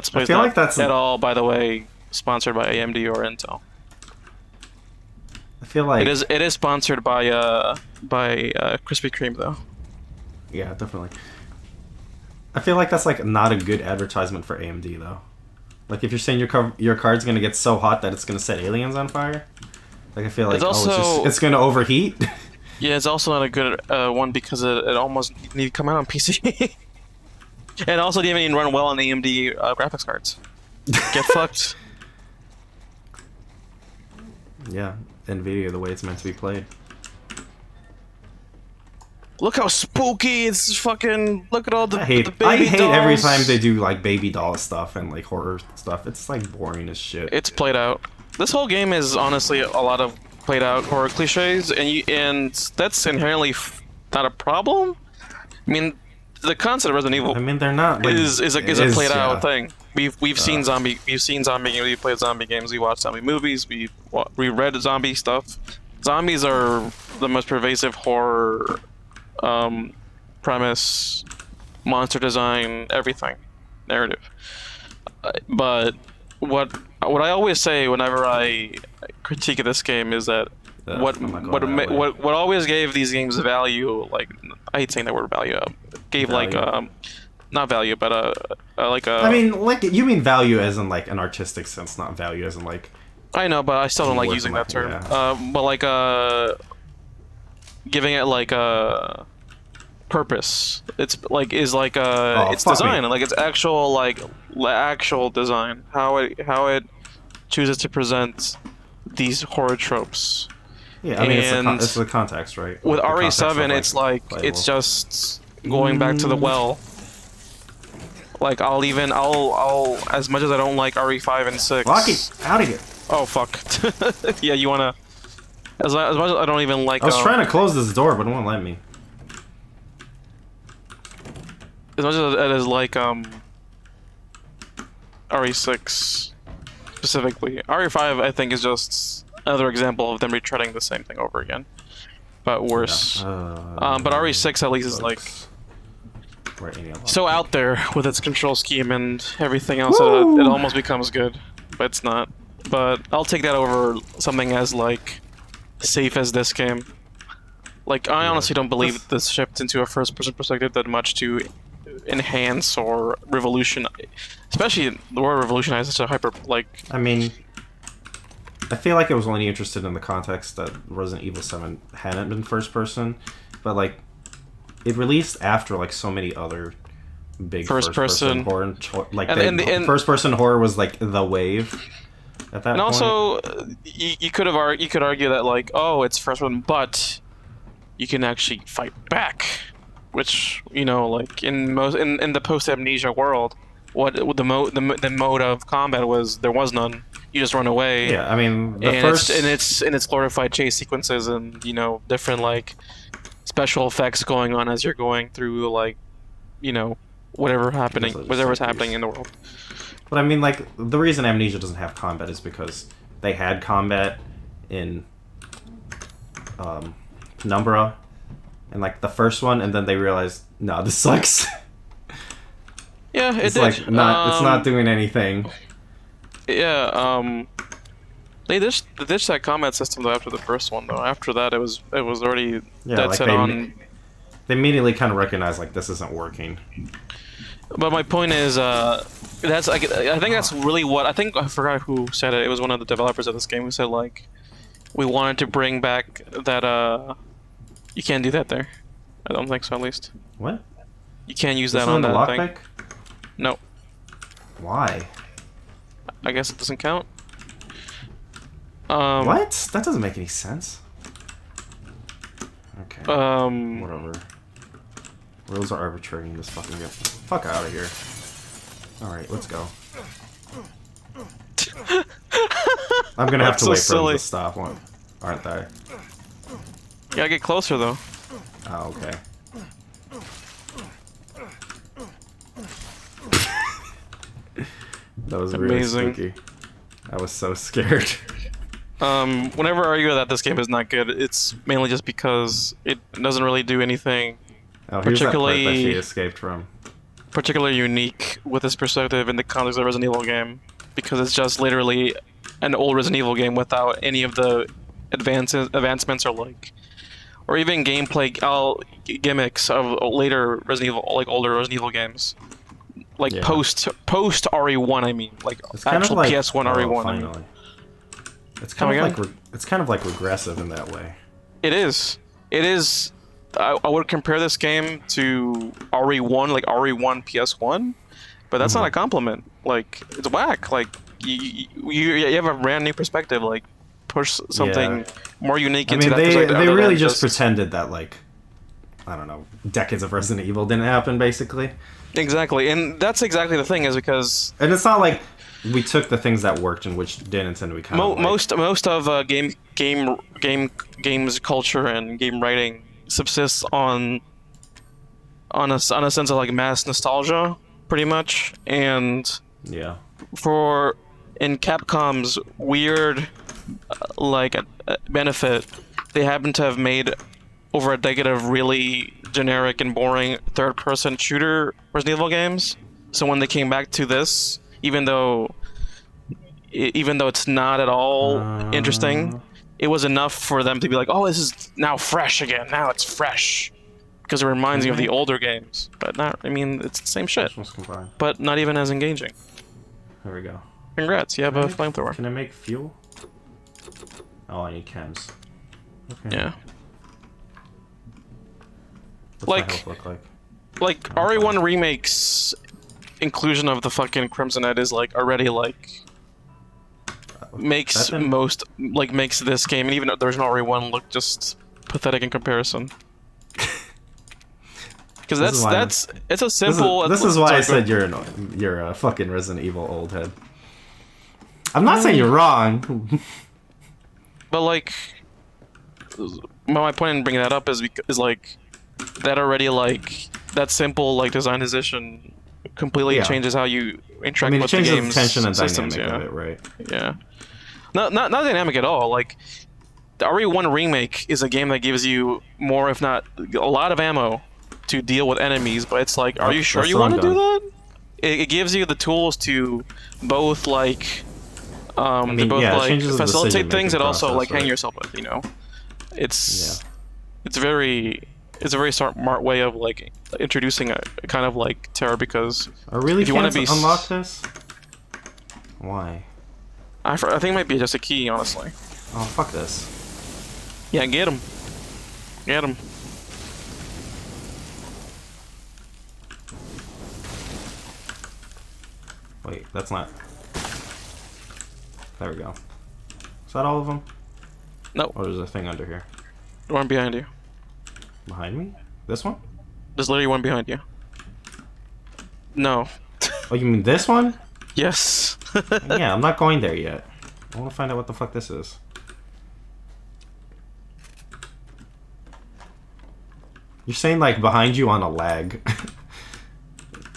Play is feel not like that's at all, by the way, sponsored by AMD or Intel. I feel like It is sponsored by Krispy Kreme though. Yeah, definitely. I feel like that's like not a good advertisement for AMD though. Like if you're saying your card's gonna get so hot that it's gonna set aliens on fire, like I feel like it's gonna overheat. Yeah, it's also not a good one because it almost need to come out on PC. And also didn't even run well on AMD graphics cards. Get fucked. Yeah, NVIDIA the way it's meant to be played. Look how spooky it's fucking. Look at all the I hate baby dolls. every time they do like baby doll stuff and like horror stuff. It's like boring as shit. It's played out. This whole game is honestly a lot of played out horror cliches, and that's inherently not a problem. I mean, the concept of Resident Evil. I mean, they're not. Like, is a played out thing. We've seen zombie games. We played zombie games. We watched zombie movies. We read zombie stuff. Zombies are the most pervasive horror premise, monster design, everything, narrative. But what I always say whenever I critique this game is that what always gave these games value, like I hate saying that word value, gave value. Like not value, but like a. I mean, like you mean value as in like an artistic sense, not value as in like. I know, but I still don't like using that term. Yeah. But like giving it like a purpose. It's like its design, like its actual design. How it chooses to present these horror tropes. Yeah, I mean it's the context, right? With the RE7, it's like playable. It's just going back to the well. Like I'll as much as I don't like RE5 and 6. Lucky, out of here. Oh fuck. Yeah, you wanna. As much as I don't even like. I was trying to close this door, but it won't let me. As much as it is like RE6 specifically, RE5 I think is just another example of them retreading the same thing over again, but worse. Yeah. But RE6 at least is like so out there with its control scheme and everything else that it almost becomes good, but it's not. But I'll take that over something as like safe as this game. Like I honestly don't believe this shift into a first-person perspective that much to enhance or revolutionize, especially the word revolutionize is such a hyper like. I mean, I feel like I was only interested in the context that Resident Evil 7 hadn't been first person, but like it released after like so many other big first person horror, like first person horror was like the wave at that point. And also, you could argue that like, oh, it's first person, but you can actually fight back. Which, you know, like in the post-amnesia world, the mode of combat was there was none. You just run away. Yeah, I mean it's glorified chase sequences and you know different like special effects going on as you're going through like you know whatever's happening in the world. But I mean, like the reason Amnesia doesn't have combat is because they had combat in Penumbra. And like the first one, and then they realized, no, this sucks. Yeah, it's like not doing anything. Yeah, They ditched that combat system though after the first one though. After that, it was already Yeah, dead like set on. they immediately kind of recognized like this isn't working. But my point is, that's I think that's really what I forgot who said it. It was one of the developers of this game who said like, we wanted to bring back that you can't do that there. I don't think so, at least. What? You can't use This that on isn't a that thing. lockpick? No. Why? I guess it doesn't count. What? That doesn't make any sense. Okay. Whatever. Rules are arbitrary in this fucking game. Fuck out of here. Alright, let's go. I'm gonna have to wait for them to stop, aren't I? You gotta get closer though. Oh, okay. That was Amazing. really spooky. I was so scared. Whenever I argue that this game is not good, it's mainly just because it doesn't really do anything Oh, here's that part that she particularly escaped from. unique with this perspective in the context of a Resident Evil game, because it's just literally an old Resident Evil game without any of the advancements or even gameplay gimmicks of later Resident Evil, like older Resident Evil games, like Yeah. post RE1. I mean, like It's kind actual of like, PS1 RE1. I mean. Finally. It's kind of like it's kind of like regressive in that way. It is. It is. I would compare this game to RE1, like RE1 PS1, but that's not a compliment. Like, it's whack. Like, you have a brand new perspective. Like, push something more unique into that perspective. They really just pretended that, like, I don't know, decades of Resident Evil didn't happen, basically. Exactly, and that's exactly the thing, is because... And it's not like we took the things that worked and which didn't, and we kind of most of games culture and game writing subsists on a sense of like mass nostalgia, pretty much, and yeah. In Capcom's weird benefit, they happen to have made over a decade of really generic and boring third-person shooter Resident Evil games. So when they came back to this, even though it's not at all interesting, it was enough for them to be like, oh, this is now fresh again. Now it's fresh. Because it reminds me of the older games. But not, I mean, it's the same shit. But not even as engaging. There we go. Congrats, you have a flamethrower. Can I make fuel? Oh, I need chems. Okay. Yeah. What's my health look like? Like, RE1 Remake's inclusion of the fucking Crimson Head is like already like makes this game, and even the original RE1, look just pathetic in comparison. Because it's a simple. This is why I said you're a fucking Resident Evil old head. I'm not saying you're wrong. But like, my point in bringing that up is like that already like that simple like design decision completely changes how you interact with the game's systems. It changes the tension and systems, dynamic of it, right? Yeah. Not dynamic at all. Like, the RE1 Remake is a game that gives you more, if not a lot of ammo to deal with enemies, but it's like, are you sure you want to do that? It gives you the tools to both like facilitate things and also like hang yourself with, you know. It's a very smart way of like introducing a kind of like terror, because I really if you want to unlock this. Why? I think it might be just a key, honestly. Oh, fuck this. Yeah, get him. Get him. Wait, that's not... There we go. Is that all of them? Nope. Or there's a thing under here? The one behind you. Behind me? This one? There's literally one behind you. No. Oh, you mean this one? Yes. Yeah, I'm not going there yet. I want to find out what the fuck this is. You're saying like behind you on a lag.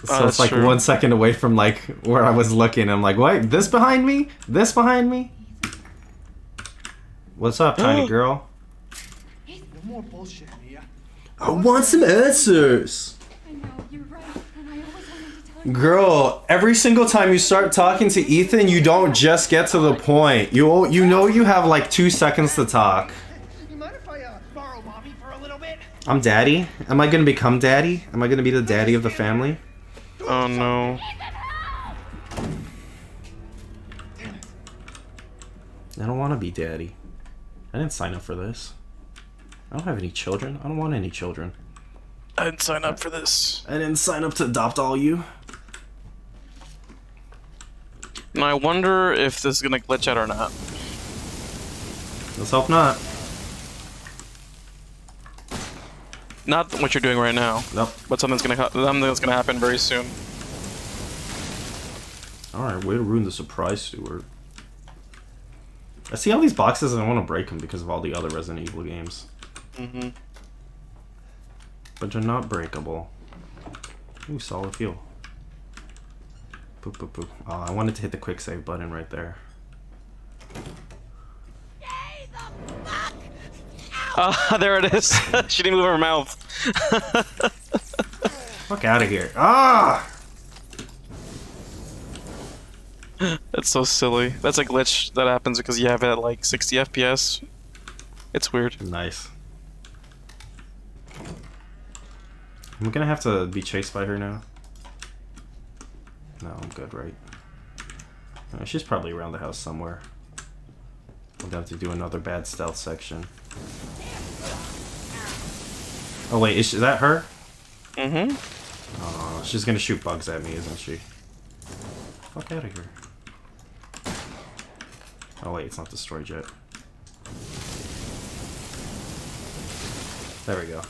So it's like true. 1 second away from like where I was looking. I'm like, what? This behind me? This behind me? What's up, tiny girl? No more bullshit, Mia. I want some answers. I know, you're right, and I always wanted to tell Girl, every single time you start talking to Ethan, you don't just get to the point. You know you have like 2 seconds to talk. You mind if I borrow mommy for a little bit? I'm daddy? Am I gonna become daddy? Am I gonna be the daddy of the family? Oh no. I don't want to be daddy. I didn't sign up for this. I don't have any children. I don't want any children. I didn't sign up for this. I didn't sign up to adopt all you. And I wonder if this is gonna glitch out or not. Let's hope not. Not what you're doing right now, Nope. but something's gonna happen very soon. Alright, way to ruin the surprise, Stuart. I see all these boxes and I want to break them because of all the other Resident Evil games. Mm-hmm. But they're not breakable. Ooh, solid fuel. Boop, boop, boop. Oh, I wanted to hit the quick save button right there. There it is. She didn't move her mouth. Fuck out of here. Ah! That's so silly. That's a glitch that happens because you have it at like 60 FPS. It's weird. Nice. I'm gonna have to be chased by her now. No, I'm good, right? She's probably around the house somewhere. We'll have to do another bad stealth section. Oh wait, is that her? Mm-hmm. Oh, she's gonna shoot bugs at me, isn't she? Fuck out of here. Oh wait, it's not destroyed yet. There we go.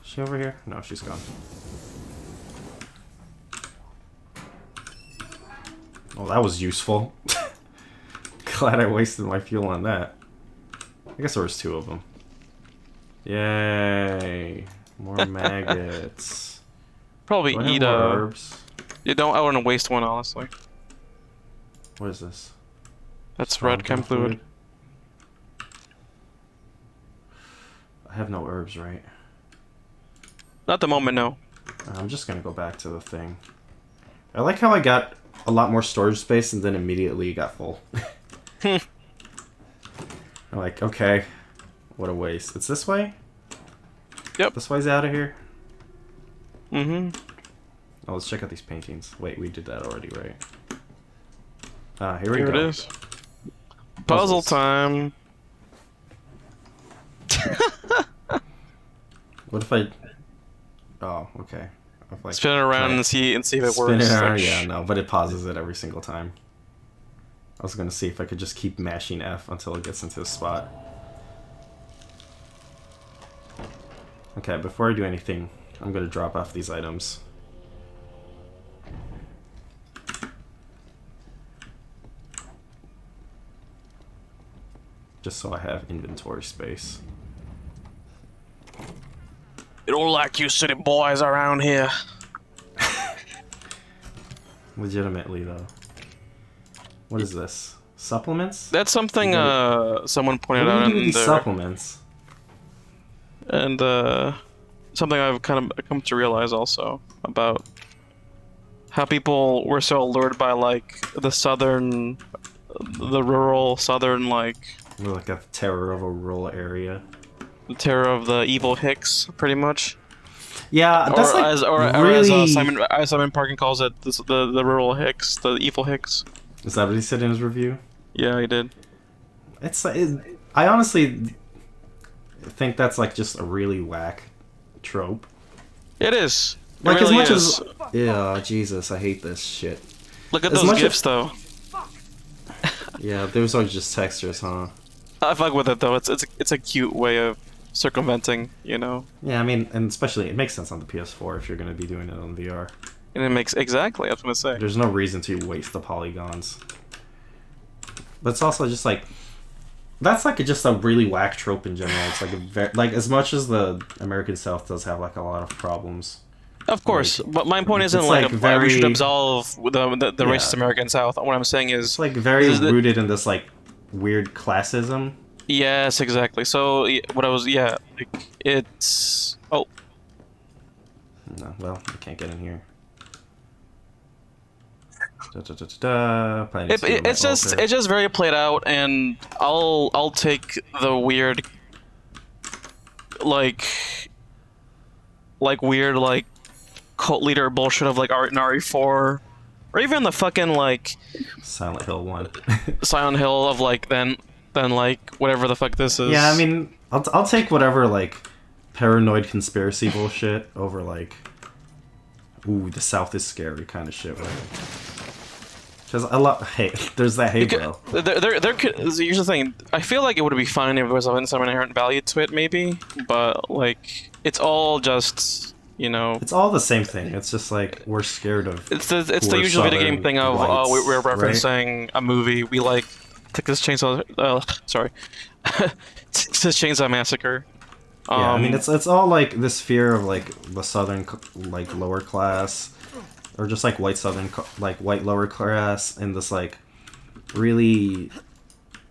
Is she over here? No, she's gone. Oh, that was useful. Glad I wasted my fuel on that. I guess there was 2 of them. Yay! More maggots. Probably Do I have eat more a. herbs. You don't. I wouldn't waste one, honestly. What is this? That's Strong red chem fluid. I have no herbs, right? Not at the moment, no. I'm just gonna go back to the thing. I like how I got a lot more storage space and then immediately got full. I'm like, okay, what a waste. It's this way? Yep. This way's out of here? Mm-hmm. Oh, let's check out these paintings. Wait, we did that already, right? Ah, here we go. Here it is. Puzzle time. What if I... Oh, okay. If, like, Spin it around try- and see if it Spin works. it around, Like, yeah, no, but it pauses it every single time. I was gonna see if I could just keep mashing F until it gets into the spot. Okay, before I do anything, I'm gonna drop off these items. Just so I have inventory space. You don't like you city boys around here. Legitimately, though. What is this? Supplements? That's something someone pointed What do out you do with in these there. supplements? And something I've kind of come to realize also about how people were so allured by like the rural southern like We're like a terror of a rural area. the terror of the evil Hicks, pretty much. Yeah, that's Or like as really... Simon Parkin calls it, the rural Hicks, the evil Hicks. Is that what he said in his review? Yeah, he did. I honestly think that's like just a really whack trope. It is. It Like really as much is. as yeah, Jesus, I hate this shit. Look at as those much gifts as- though. Yeah, those are just textures, huh? I fuck with it though. It's a cute way of circumventing, you know. Yeah, I mean, and especially it makes sense on the PS4 if you're gonna be doing it on VR. And it makes exactly. I was gonna say. There's no reason to waste the polygons. But it's also just like that's like just a really whack trope in general. It's like like as much as the American South does have like a lot of problems. Of course, Like, but my point isn't it's like, like we should very- absolve the racist American South. What I'm saying is It's like very Is it- rooted in this like weird classism. Yes, exactly. So what I was, yeah, like, it's oh, No, well, I can't get in here. Planning to do my it's just altar. it's just very played out, and I'll take the weird like weird like cult leader bullshit of like Art and RE4, or even the fucking like Silent Hill 1. Silent Hill of like then like whatever the fuck this is. Yeah, I mean, I'll take whatever, like, paranoid conspiracy bullshit over, like, ooh, the South is scary kind of shit, right? Because I love, hey, there's that hey bro. There could, here's the thing. I feel like it would be fine if there was some inherent value to it, maybe, but like it's all just, you know. It's all the same thing. It's just like we're scared of. It's the usual video game thing of we're referencing a movie. We like Texas Chainsaw. Sorry, Texas Chainsaw Massacre. Yeah, I mean it's all like this fear of like the southern like lower class, or just like white white lower class, in this like really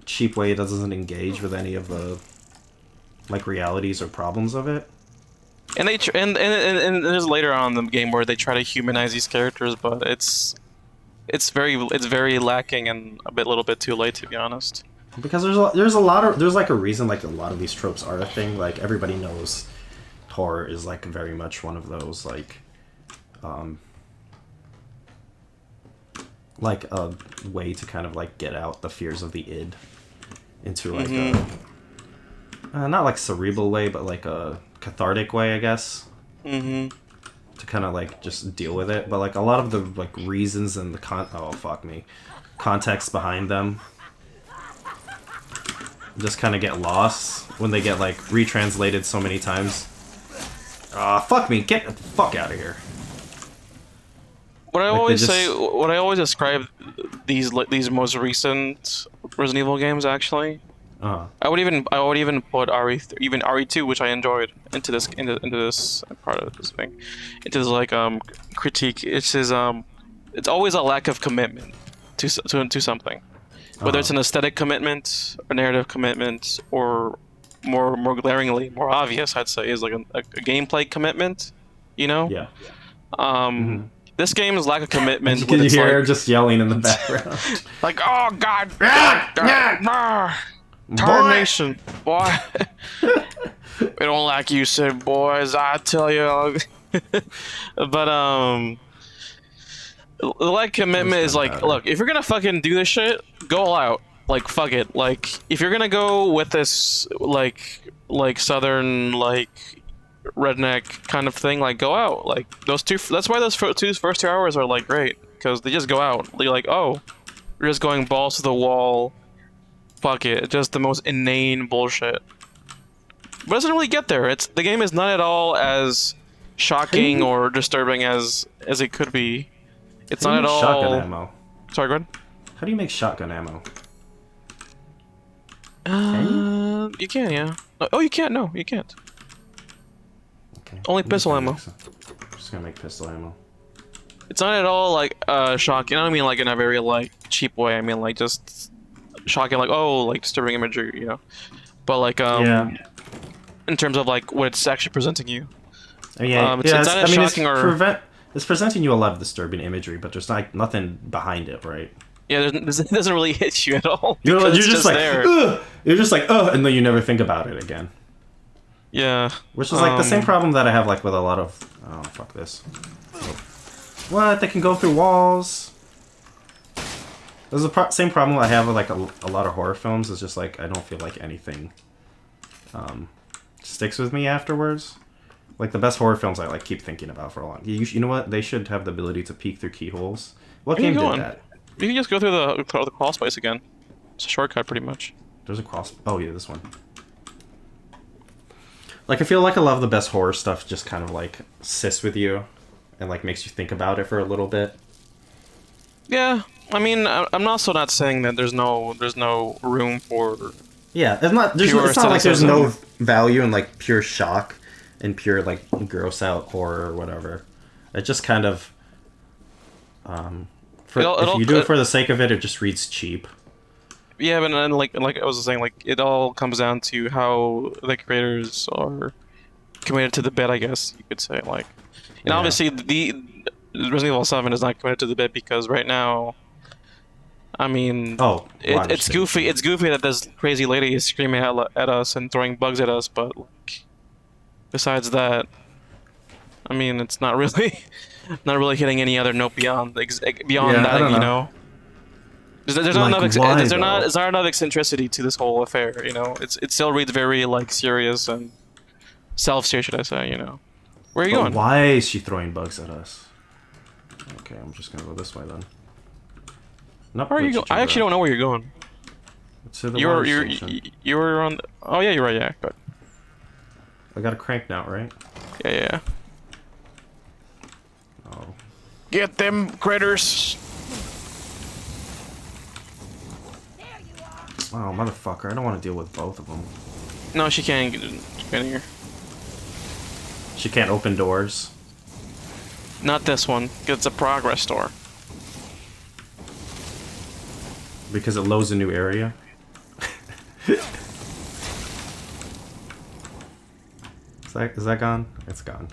cheap way that doesn't engage with any of the like realities or problems of it. And they and there's later on in the game where they try to humanize these characters, but it's very lacking and a little bit too late, to be honest. Because there's like a reason like a lot of these tropes are a thing. Like everybody knows horror is like very much one of those like a way to kind of like get out the fears of the id into like a not like cerebral way, but like a cathartic way, I guess. To kind of like just deal with it. But like a lot of the like reasons and the context behind them just kind of get lost when they get like retranslated so many times. Fuck me, get the fuck out of here. What I always say, what I always describe these most recent Resident Evil games, actually. I would even put RE2, which I enjoyed, into this part of this thing, into this like critique. It's always a lack of commitment to something, whether it's an aesthetic commitment, a narrative commitment, or more glaringly, more obvious, I'd say, is like a gameplay commitment. You know? Yeah. This game's lack of commitment. Can you hear her just yelling in the background? Like, oh god, tarnation, boy. We don't like you, said boys. I tell you. But the like commitment is like, look, if you're gonna fucking do this shit, go all out. Like, fuck it. Like, if you're gonna go with this like southern like redneck kind of thing, like, go out. Like those two. That's why those first 2 hours are like great, because they just go out. You're like, oh, you're just going balls to the wall. Fuck it, just the most inane bullshit. But it doesn't really get there. The game is not at all as shocking or disturbing as it could be. It's not at all. Shotgun ammo. Sorry, go ahead. How do you make shotgun ammo? You can, yeah. Oh, you can't. No, you can't. Okay. Only pistol ammo. Just gonna make pistol ammo. It's not at all like shocking. I don't mean like in a very like cheap way. I mean like just shocking, like, oh, like disturbing imagery, you know. But like yeah. In terms of like what it's actually presenting you. Yeah, it's not as shocking it's presenting you a lot of disturbing imagery, but there's like nothing behind it, right? Yeah, it doesn't really hit you at all. You're just like, there. Ugh! You're just like, ugh, and then you never think about it again. Yeah. Which is like the same problem that I have like with a lot of, oh, fuck this. What? They can go through walls. There's the same problem I have with like a lot of horror films. It's just like I don't feel like anything sticks with me afterwards. Like the best horror films I like keep thinking about for a long. You know what? They should have the ability to peek through keyholes. What game did that? You can just go through the crawl space again. It's a shortcut, pretty much. There's a cross. Oh yeah, this one. Like I feel like a lot of the best horror stuff just kind of like sits with you, and like makes you think about it for a little bit. Yeah, I mean, I'm also not saying that there's no room for. Yeah, it's not. It's not like there's no value in like pure shock and pure like gross out horror or whatever. It just kind of, if you do it for the sake of it, it just reads cheap. Yeah, but then, like I was saying, like it all comes down to how the creators are committed to the bit, I guess you could say. Like, and Yeah. obviously the Resident Evil 7 is not committed to the bit because right now, I mean, Oh, water it's goofy. station. It's goofy that this crazy lady is screaming at us and throwing bugs at us, but like, besides that, I mean, it's not really, not really hitting any other note beyond beyond Yeah, I that, don't you know. know. There's not Like, enough. why, There's though? not. There's not enough eccentricity to this whole affair. You know, it still reads very like serious and self-serious, should I say? You know, where are you But going? why is she throwing bugs at us? Okay, I'm just gonna go this way then. Nope, Where are you going? I actually don't know where you're going. To the water You're station. you're on. Oh yeah, you're right. Yeah, good. I got a crank now, right? Yeah, yeah. Oh. Get them critters. Oh, motherfucker. I don't want to deal with both of them. No, she can't get in here. She can't open doors. Not this one. It's a progress door. Because it loads a new area. Is that gone? It's gone.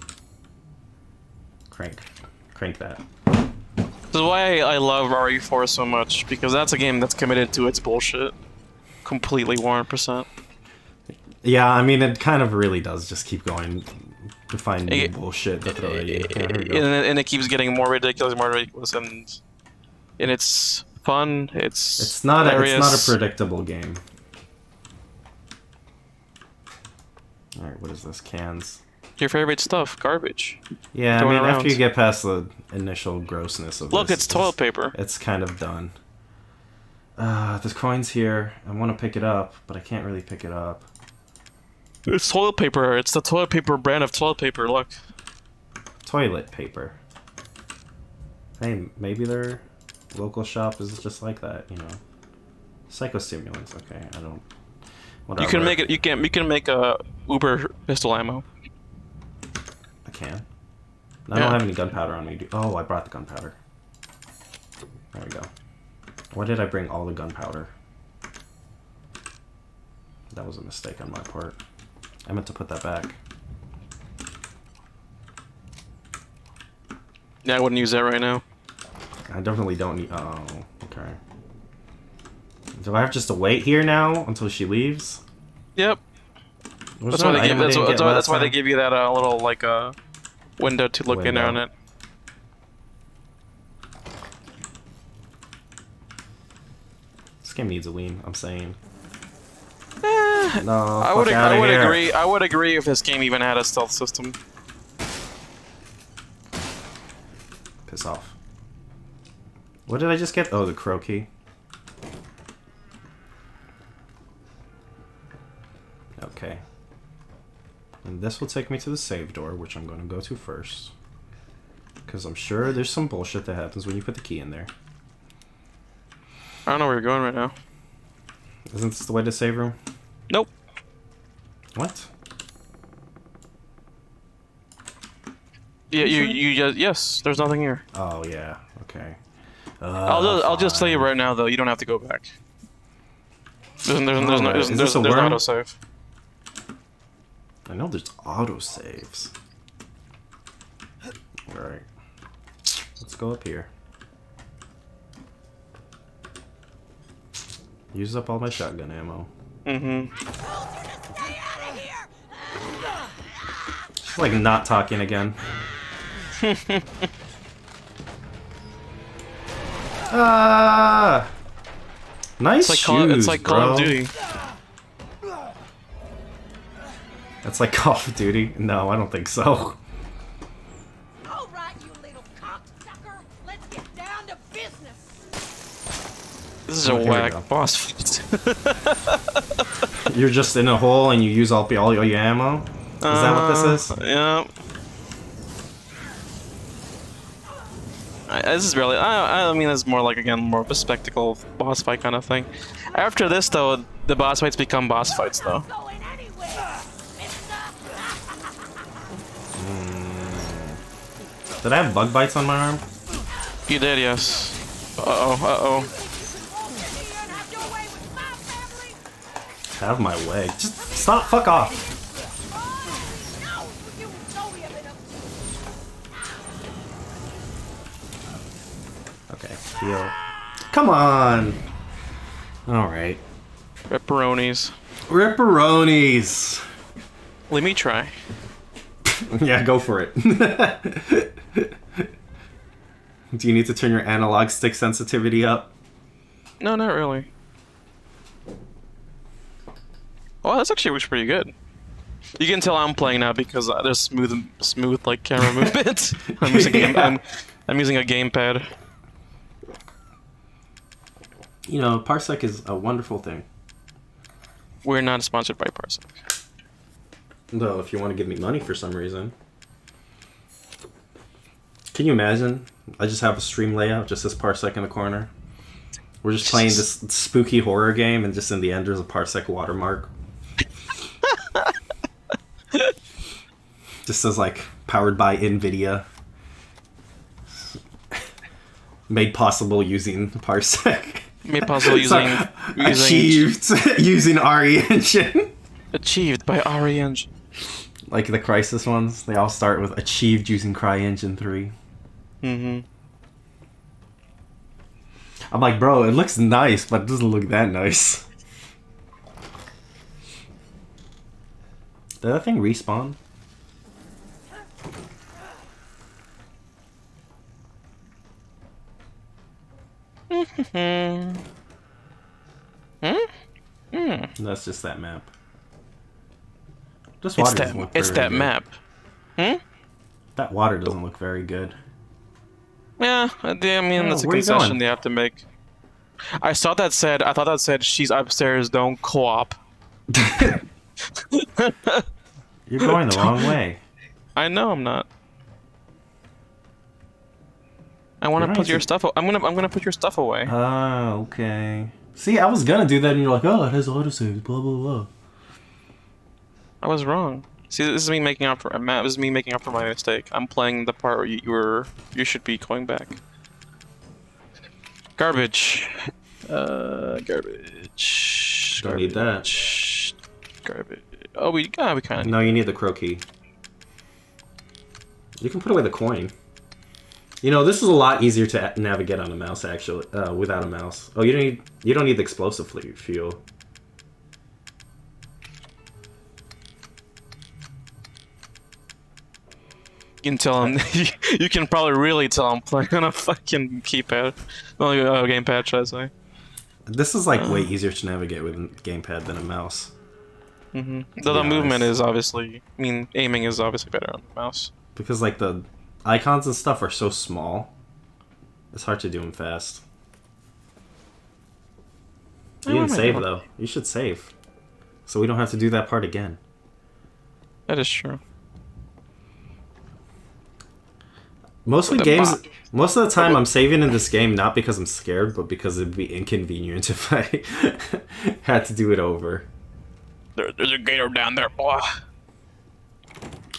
Crank that. This is why I love RE4 so much, because that's a game that's committed to its bullshit. Completely 100%. Yeah, I mean, it kind of really does just keep going to find new bullshit to throw at you. Yeah, here we go. And it keeps getting more ridiculous, and it's fun. It's not a predictable game. All right, what is this? Cans. Your favorite stuff, garbage. Yeah, I Throwing mean, around. after you get past the initial grossness of Look, this, it's toilet paper. It's kind of done. There's coins here. I want to pick it up, but I can't really pick it up. It's toilet paper. It's the toilet paper brand of toilet paper. Look. Toilet paper. Hey, maybe their local shop is just like that, you know. Psychostimulants. Okay, I don't. Whatever. You can make it. You can make a Uber pistol ammo. I can. I don't have any gunpowder on me. Oh, I brought the gunpowder. There we go. Why did I bring all the gunpowder? That was a mistake on my part. I meant to put that back. Yeah, I wouldn't use that right now. I definitely don't need... Oh, okay. Do I have just to wait here now until she leaves? Yep. Was That's there why an they give. item I didn't get last That's why they time? give you that little like window to look in Window. on it. This game needs a lean, I'm saying. No, I would agree. I would agree if this game even had a stealth system. Piss off. What did I just get? Oh, the crow key. Okay. And this will take me to the save door, which I'm going to go to first. Because I'm sure there's some bullshit that happens when you put the key in there. I don't know where you're going right now. Isn't this the way to save room? Nope. What? Yeah, you just yes. There's nothing here. Oh, yeah. Okay. I'll just tell you right now though. You don't have to go back. There's no Is this a worm? autosave. I know there's autosaves. Alright. Let's go up here. Use up all my shotgun ammo. Mm-hmm. She's like not talking again. Ah! Nice shoes, it's like Call of bro. Duty. That's like Call of Duty? No, I don't think so. All right, you little cocksucker. Let's get down to business. This is Oh, a here we whack go. boss fight. You're just in a hole and you use all your ammo? Is that what this is? Yeah. This is really. I mean, it's more like again more of a spectacle boss fight kind of thing. After this, though, the boss fights become boss fights, though. Going anywhere, mister. Did I have bug bites on my arm? You did, yes. Uh oh. You can't have your way with my Have my way. Just stop. Fuck off. No, you Zoe have been up. Okay, heal. Come on. All right. Pepperonis. Ripperonis. Let me try. Yeah, go for it. Do you need to turn your analog stick sensitivity up? No, not really. Oh, that's actually pretty good. You can tell I'm playing now because there's smooth like camera movement. I'm using I'm using a gamepad. You know, Parsec is a wonderful thing. We're not sponsored by Parsec. Though, if you want to give me money for some reason. Can you imagine? I just have a stream layout, just this Parsec in the corner. We're just playing this spooky horror game, and just in the end there's a Parsec watermark. Just says like, powered by NVIDIA. Made possible using Parsec. Made possible using Achieved using RE engine. Achieved by RE engine. Like the Crysis ones, they all start with achieved using CryEngine 3. Mm-hmm. I'm like, bro, it looks nice, but it doesn't look that nice. Did that thing respawn? That's just that map. This water doesn't look It's very that good. map. That water doesn't look very good. Yeah, I mean that's a where you concession going? they have to make. I thought that said she's upstairs, don't co-op. You're going the wrong way. I know I'm not. I want You to don't put need your to- stuff. I'm gonna put your stuff away. Oh, okay. See, I was gonna do that, and you're like, oh, it has autosave, blah blah blah. I was wrong. See, this is me making up for This is me making up for my mistake. I'm playing the part where you should be going back. Garbage. Garbage. Don't need that. Garbage. Oh, we kind of. No, you need the crow key. You can put away the coin. You know, this is a lot easier to navigate on a mouse, actually, without a mouse. Oh, you don't need the explosive fuel. You can tell him. You can probably really tell I'm playing on a fucking keypad. No, gamepad, should I say? This is like way easier to navigate with a gamepad than a mouse. Mm-hmm. be Though the movement honest. is obviously. I mean, aiming is obviously better on the mouse. Because like the icons and stuff are so small, it's hard to do them fast. You didn't save though. You should save, so we don't have to do that part again. That is true. Most of the the games, bot. most of the time, I'm saving in this game not because I'm scared, but because it'd be inconvenient if I had to do it over. There's a gator down there, boy.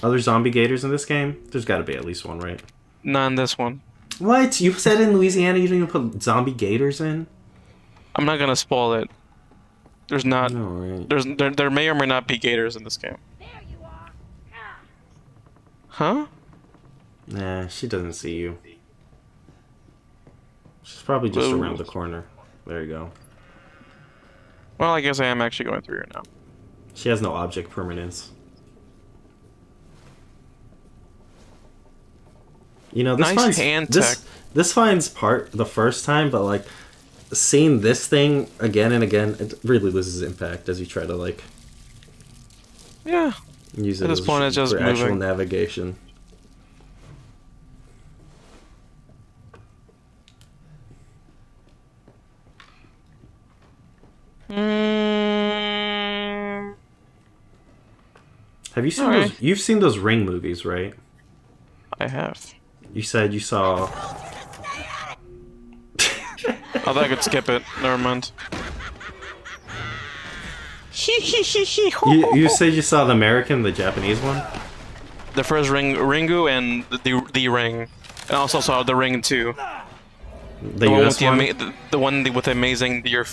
Other zombie gators in this game? There's got to be at least one, right? Not in this one. What? You said in Louisiana you didn't even put zombie gators in? I'm not gonna spoil it. There's not. No, right. There may or may not be gators in this game. There you are. Ah. Huh? Nah, she doesn't see you. She's probably just Whoa. around the corner. There you go. Well, I guess I am actually going through here now. She has no object permanence. You know, this Nice finds hand this finds part the first time, but like seeing this thing again and again, it really loses impact as you try to like Yeah. use it At this as point, it's just for actual moving. navigation. Have you seen Alright. those? You've seen those Ring movies, right? I have. You said you saw. I thought I could skip it. Never mind. You said you saw the American, the Japanese one. The first Ringu and the Ring, and also saw the Ring 2. The one US with one. the one with amazing deer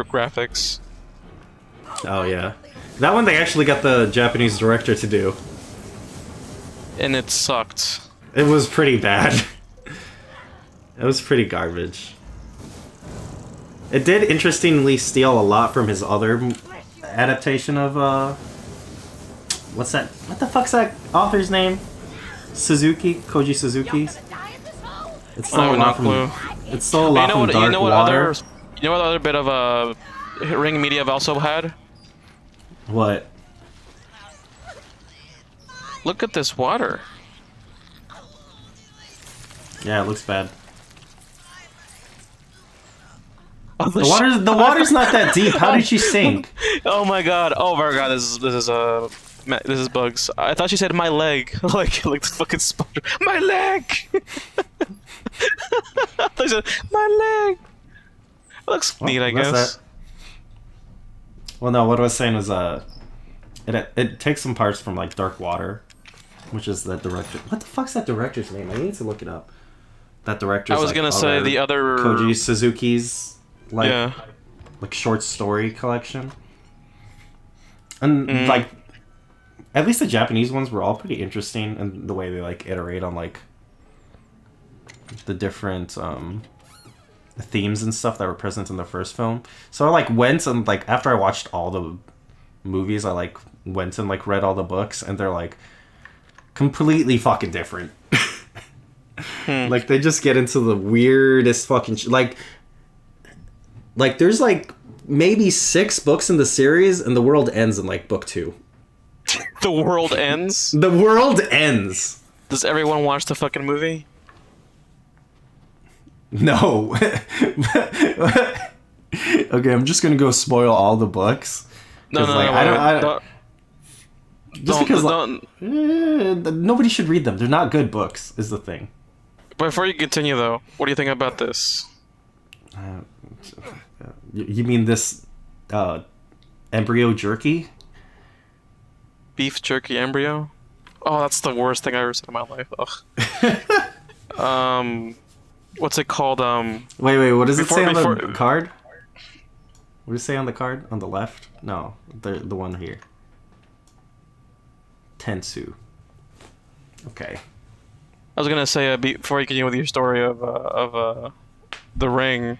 graphics. Oh yeah, that one they actually got the Japanese director to do. And it sucked. It was pretty bad. It was pretty garbage. It did interestingly steal a lot from his other adaptation of what's that? What the fuck's that author's name? Suzuki, Koji Suzuki. It stole a lot from. It stole a lot from Dark Water. You know what other bit of Ring Media have also had? What? Look at this water. Yeah, it looks bad. Oh, The water's not that deep. How did she sink? Oh my god! Oh my god! This is bugs. I thought she said my leg, like the fucking spider. My leg. I thought she said my leg. Looks neat, I guess. That. Well, no. What I was saying was, it takes some parts from like Dark Water, which is the director. What the fuck's that director's name? I need to look it up. That director's. I was gonna say the other Koji Suzuki's like short story collection, and like at least the Japanese ones were all pretty interesting in the way they like iterate on like the different themes and stuff that were present in the first film. So I like went and like after I watched all the movies, I like went and like read all the books, and they're like completely fucking different. Like they just get into the weirdest fucking like there's like maybe 6 books in the series, and the world ends in like book 2. The world ends? The world ends. Does everyone watch the fucking movie? No. Okay, I'm just gonna go spoil all the books. No, nobody should read them. They're not good books, is the thing. Before you continue, though, what do you think about this? You mean this embryo jerky? Beef jerky embryo? Oh, that's the worst thing I ever said in my life. Ugh. What's it called? Wait, what does it say on the card? What does it say on the card? On the left? No, the one here. Tensu. Okay. I was gonna say before you continue with your story of the ring,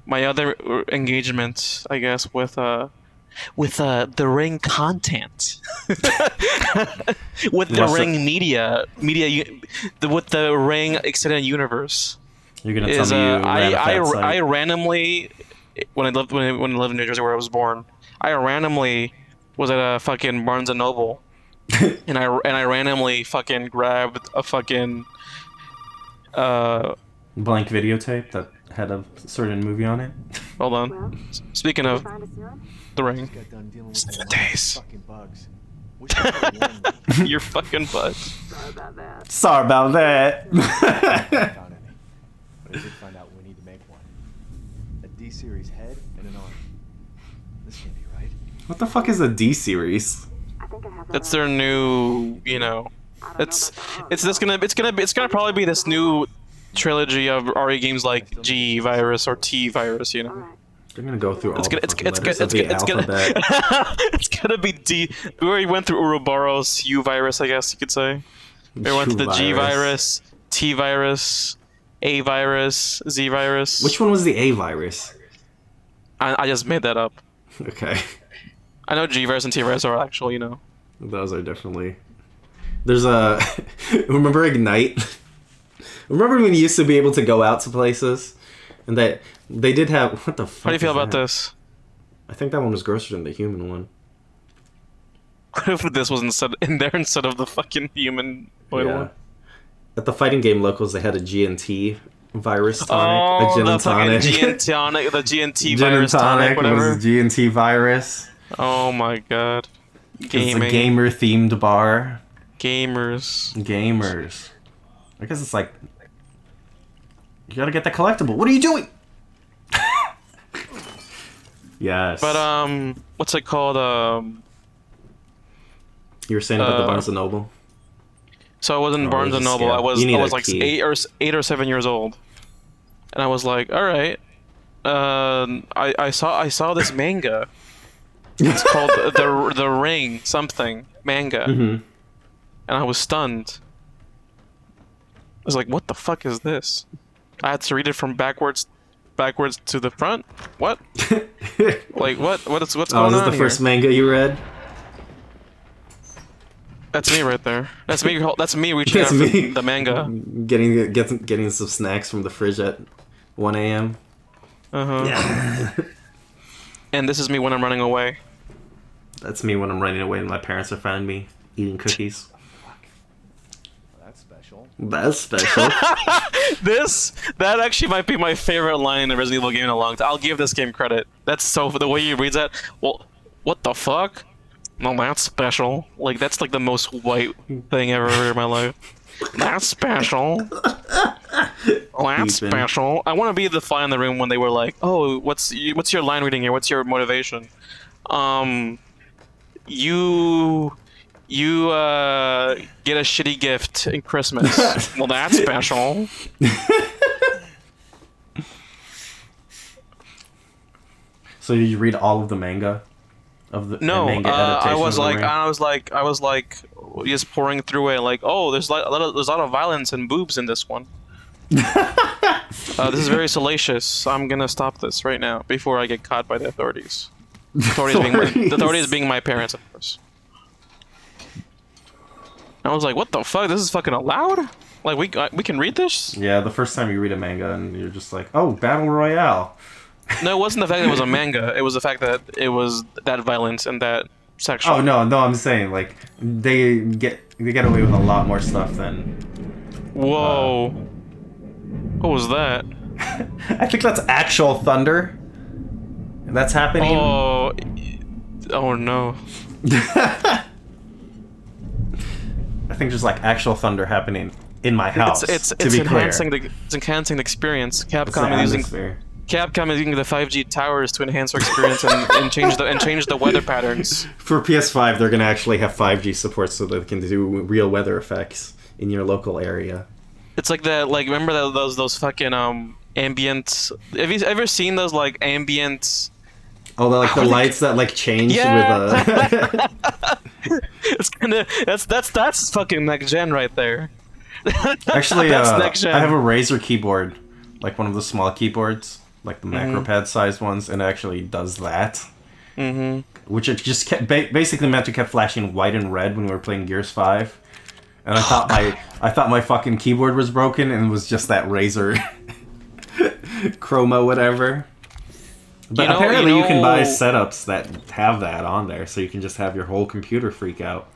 my other engagement, I guess, with the ring content, with the ring media, with the ring extended universe. You're gonna tell me I randomly, when I lived in New Jersey where I was born, I randomly was at a fucking Barnes and Noble. and I randomly fucking grabbed a fucking blank videotape that had a certain movie on it. Hold on. Speaking of the ring, 7 days. Your fucking butt. Sorry about that. But I did find out we need to make one. A D-series head and an arm. This can't be right. What the fuck is a D-series? It's their new, you know. It's gonna probably be this new trilogy of RE games like G virus or T virus, you know. They're gonna go through all the alphabet. It's gonna be D. We already went through Ouroboros, U virus, I guess you could say. We went to the G virus, T virus, A virus, Z virus. Which one was the A virus? I just made that up. Okay. I know G virus and T virus are actual, you know. Those are definitely. There's a. Remember Ignite? Remember when you used to be able to go out to places, and that they did have. What the fuck? How do you feel about that? this? I think that one was grosser than the human one. What if this was in there instead of the fucking human one? At the fighting game locals, they had a GNT virus tonic, a gin and tonic. The GNT virus tonic, whatever. Was a GNT virus. Oh my god. Gaming. It's a gamer-themed bar. Gamers. I guess it's like... You gotta get the collectible. What are you doing? Yes. But, what's it called? You were saying about the Barnes & Noble? So I was in Barnes & Noble. I was like 8 or 7 years old. And I was like, alright. I saw this manga. It's called the Ring something manga, Mm-hmm. and I was stunned. I was like, "What the fuck is this?" I had to read it from backwards to the front. What? Like what? What's Oh, going is this on the first here? manga you read? That's me right there. That's me. That's me reaching That's out for me. the manga. Getting some snacks from the fridge at 1 a.m. Yeah. And this is me when I'm running away. That's me when I'm running away and my parents are finding me eating cookies. Well, that's special. That's special. That actually might be my favorite line in a Resident Evil game in a long time. I'll give this game credit. That's so the way you read that. Well, what the fuck? No, that's special. Like that's like the most white thing I've ever heard in my life. That's special. Oh, that's Ethan. special. I want to be the fly in the room when they were like, "Oh, what's your line reading here? What's your motivation?" You get a shitty gift in Christmas. Well, that's special. So you read all of the manga? Of the No, manga I adaptation was of the like, Ring? I was like, just pouring through it. Like, oh, there's a lot of violence and boobs in this one. This is very salacious. I'm gonna stop this right now before I get caught by the authorities. The authorities being my parents, of course. I was like, what the fuck? This is fucking allowed? Like, we can read this? Yeah, the first time you read a manga and you're just like, oh, Battle Royale. No, it wasn't the fact that it was a manga. It was the fact that it was that violence and that sexual. Oh, no, I'm saying, like, they get away with a lot more stuff than... Whoa. What was that? I think that's actual thunder. That's happening. Oh. Oh no. I think there's like actual thunder happening in my house. It's to be enhancing clear. it's enhancing the experience. It's the Capcom is using atmosphere. the 5G towers to enhance our experience and change the weather patterns. For PS5, they're gonna actually have 5G support so they can do real weather effects in your local area. It's like that. Like remember those fucking ambient. Have you ever seen those like ambient? Oh, like the lights that like change Yeah. with It's kinda that's fucking next gen right there. Actually, That's next gen. I have a Razer keyboard, like one of the small keyboards, like the Mm-hmm. macro pad sized ones, and it actually does that. Mm-hmm. Which it just kept, basically meant it kept flashing white and red when we were playing Gears 5. And I thought my fucking keyboard was broken, and it was just that Razer chroma whatever. But apparently you can buy setups that have that on there, so you can just have your whole computer freak out.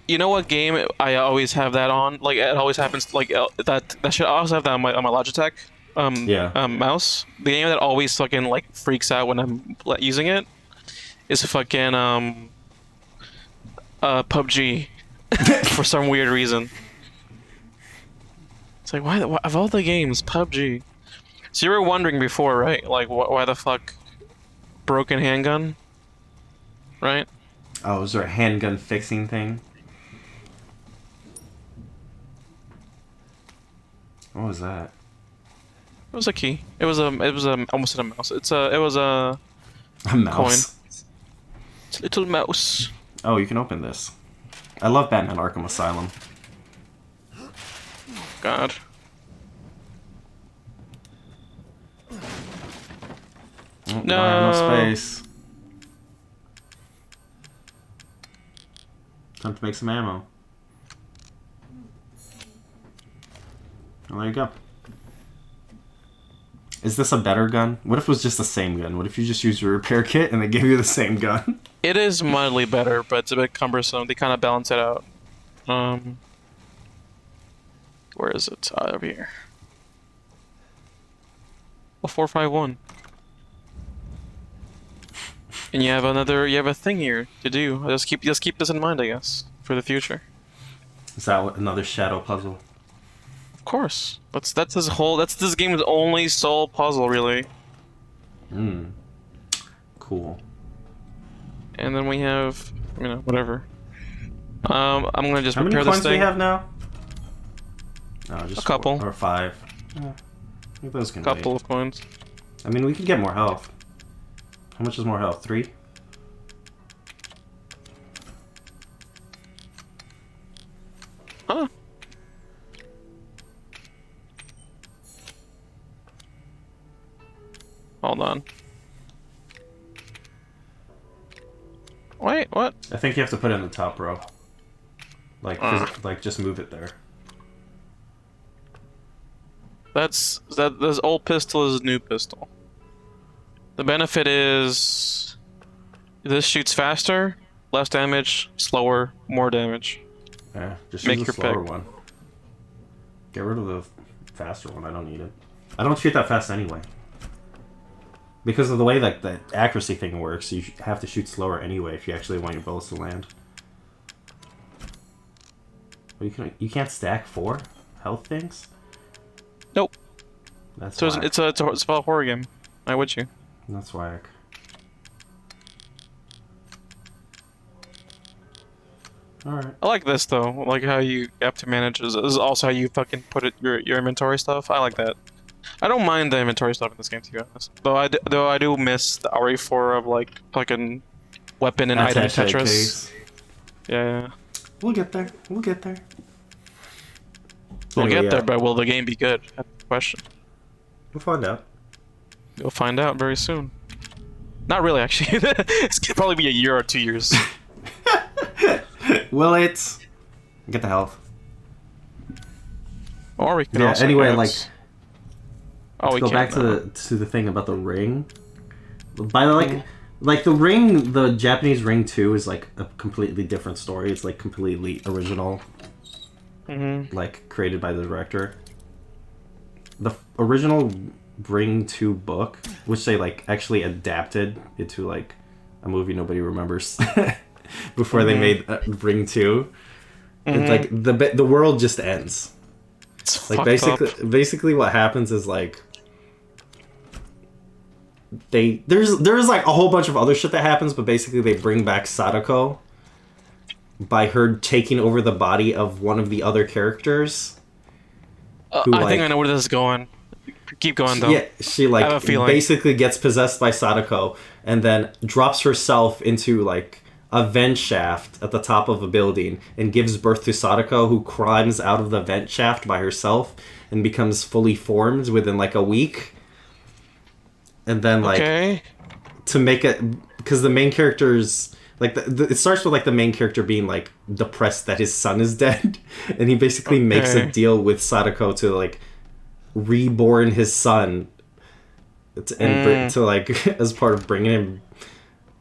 You know what game I always have that on? Like it always happens. Like that should also have that on my Logitech. Mouse. The game that always fucking like freaks out when I'm using it is fucking PUBG for some weird reason. It's like why of all the games PUBG. So you were wondering before, right? Like why the fuck broken handgun? Right? Oh, is there a handgun fixing thing? What was that? It was a key. It was almost a mouse. It was a A mouse. coin. It's a little mouse. Oh, you can open this. I love Batman Arkham Asylum. God. Oh, No. I have no space. Time to make some ammo. Well, there you go. Is this a better gun? What if it was just the same gun? What if you just used your repair kit and they give you the same gun? It is mildly better, but it's a bit cumbersome. They kind of balance it out. Where is it? Over here. Oh, 451. And you have a thing here to do. Just keep this in mind, I guess, for the future. Is that another shadow puzzle? Of course. That's this game's only sole puzzle, really. Cool. And then we have, whatever. I'm gonna just How many repair this coins do we thing. have now? No, just A couple. 4 or 5. Yeah, I think those can Couple wait. of coins. I mean, we could get more health. How much is more health? 3? Wait, what? I think you have to put it in the top row. Like just move it there. That's old pistol is new pistol. The benefit is this shoots faster, less damage, slower, more damage. Yeah, just Make use the your slower pick. one. Get rid of the faster one. I don't need it. I don't shoot that fast anyway. Because of the way that the accuracy thing works, you have to shoot slower anyway if you actually want your bullets to land. But you can't stack 4 health things? Nope. That's So whack. it's a horror game. Why would you? That's whack. Alright. I like this though. I like how you have to manage. This is also how you fucking put it your inventory stuff. I like that. I don't mind the inventory stuff in this game, to be honest. Though I do miss the RE4 of like fucking weapon and item Attaché Tetris. case. Yeah. We'll get there. We'll get there. We'll Anyway, get there, yeah. but will the game be good? That's the question. We'll find out. You'll find out very soon. Not really, actually. It's gonna probably be a year or 2 years. Will it? Get the health. Or we can Yeah, also anyway, get- like, oh, we go can't back now. to the thing about the ring. By the like the ring, the Japanese Ring 2 is like a completely different story. It's like completely original, like created by the director. The original Ring 2 book, which they like actually adapted into like a movie nobody remembers before they made Ring 2. It's like the world just ends. It's Like fucked up. basically what happens is like there's like a whole bunch of other shit that happens, but basically they bring back Sadako by her taking over the body of one of the other characters. who, I think like- I know where this is going. Keep going though. Yeah, she I have a like feeling. basically gets possessed by Sadako and then drops herself into like a vent shaft at the top of a building and gives birth to Sadako, who climbs out of the vent shaft by herself and becomes fully formed within like a week. And then like Okay. to make it, because the main character's like it starts with like the main character being like depressed that his son is dead, and he basically makes a Okay. deal with Sadako to like reborn his son to like as part of bringing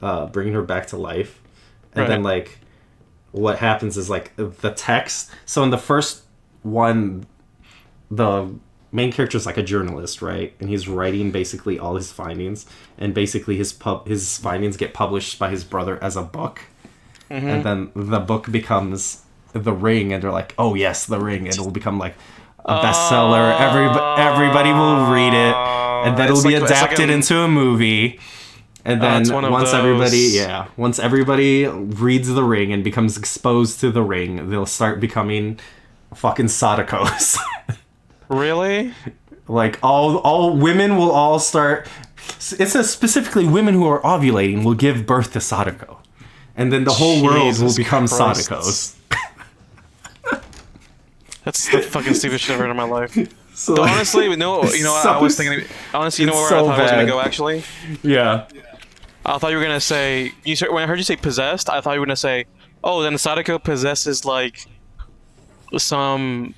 her back to life. And then Right. like what happens is like the text, so in the first one the main character is like a journalist, right? And he's writing basically all his findings, and basically his findings get published by his brother as a book. And then the book becomes The Ring, and they're like, oh yes, The Ring, and it will become like a bestseller. Everybody will read it, and then it'll It's be like- it's like adapted a- into a movie. And then it's one of once those- once everybody reads The Ring and becomes exposed to The Ring, they'll start becoming fucking Sadakos. Really? Like all women will all start. It says specifically women who are ovulating will give birth to Sadako, and then the whole world will Jesus become Christ. Sadakos. That's the fucking stupidest shit I've heard in my life. So Though like- honestly, no, you know what so- I was thinking. Honestly, you know it's where I so thought I was gonna bad. go. Actually, yeah, I thought you were gonna say. When I heard you say possessed, I thought you were gonna say, "Oh, then Sadako possesses like some."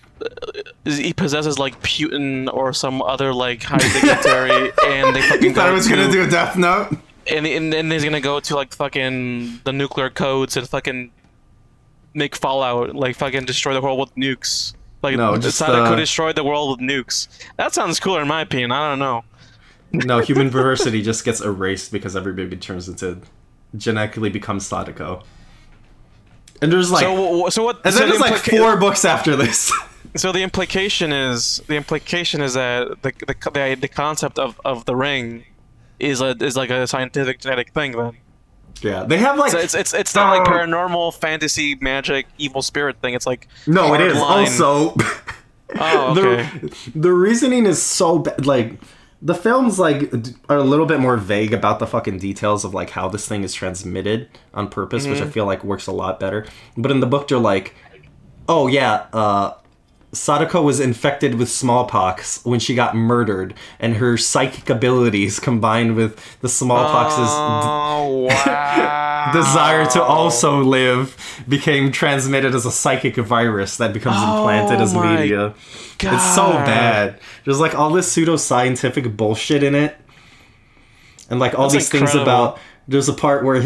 He possesses like Putin or some other like high dignitary, and they fucking thought I go was to, gonna do a Death Note. and he's gonna go to like fucking the nuclear codes and fucking make Fallout, like fucking destroy the world with nukes. Like No, just, Sadako destroyed the world with nukes. That sounds cooler in my opinion. I don't know. No, human diversity just gets erased because everybody turns into genetically becomes Sadako. And there's like, So what? and so then the there's like implica- 4 books after this. So the implication is that the concept of the ring is like a scientific genetic thing then. Yeah, they have like So it's not like paranormal fantasy magic evil spirit thing. It's like no, it is hardline- also. Oh, okay. The reasoning is so bad. Like the films like are a little bit more vague about the fucking details of like how this thing is transmitted on purpose, which I feel like works a lot better. But in the book, they're like, oh yeah, Sadako was infected with smallpox when she got murdered, and her psychic abilities combined with the smallpox's wow. desire to also live became transmitted as a psychic virus that becomes implanted as media. God. It's so bad. There's like all this pseudoscientific bullshit in it. And like all these things about... There's a part where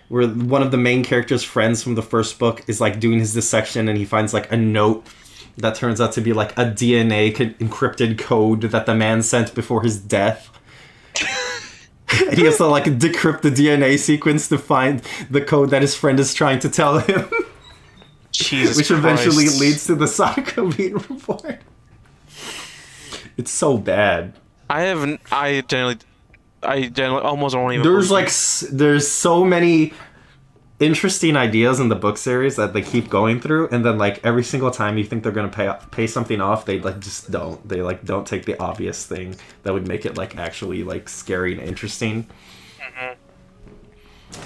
one of the main character's friends from the first book is like doing his dissection, and he finds like a note that turns out to be like a DNA encrypted code that the man sent before his death. And he has to like decrypt the DNA sequence to find the code that his friend is trying to tell him. Jesus Which Christ. eventually leads to the Sadako being reborn. It's so bad. I generally almost don't even. There's like there's so many interesting ideas in the book series that they keep going through, and then like every single time you think they're gonna pay something off, they like just don't. They like don't take the obvious thing that would make it like actually like scary and interesting. Mm-hmm.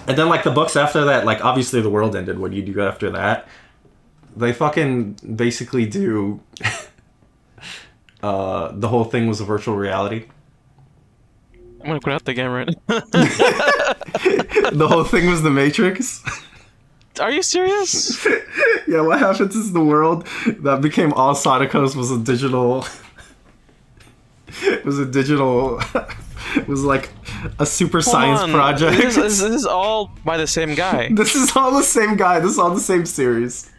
And then like the books after that, like obviously the world ended. What do you do after that? They fucking basically do. The whole thing was a virtual reality. I'm gonna quit out the game right now. The whole thing was the Matrix. Are you serious? Yeah, what happens is the world that became all Sadakos was a digital... It was like a super science project. This is all by the same guy. This is all the same guy. This is all the same series.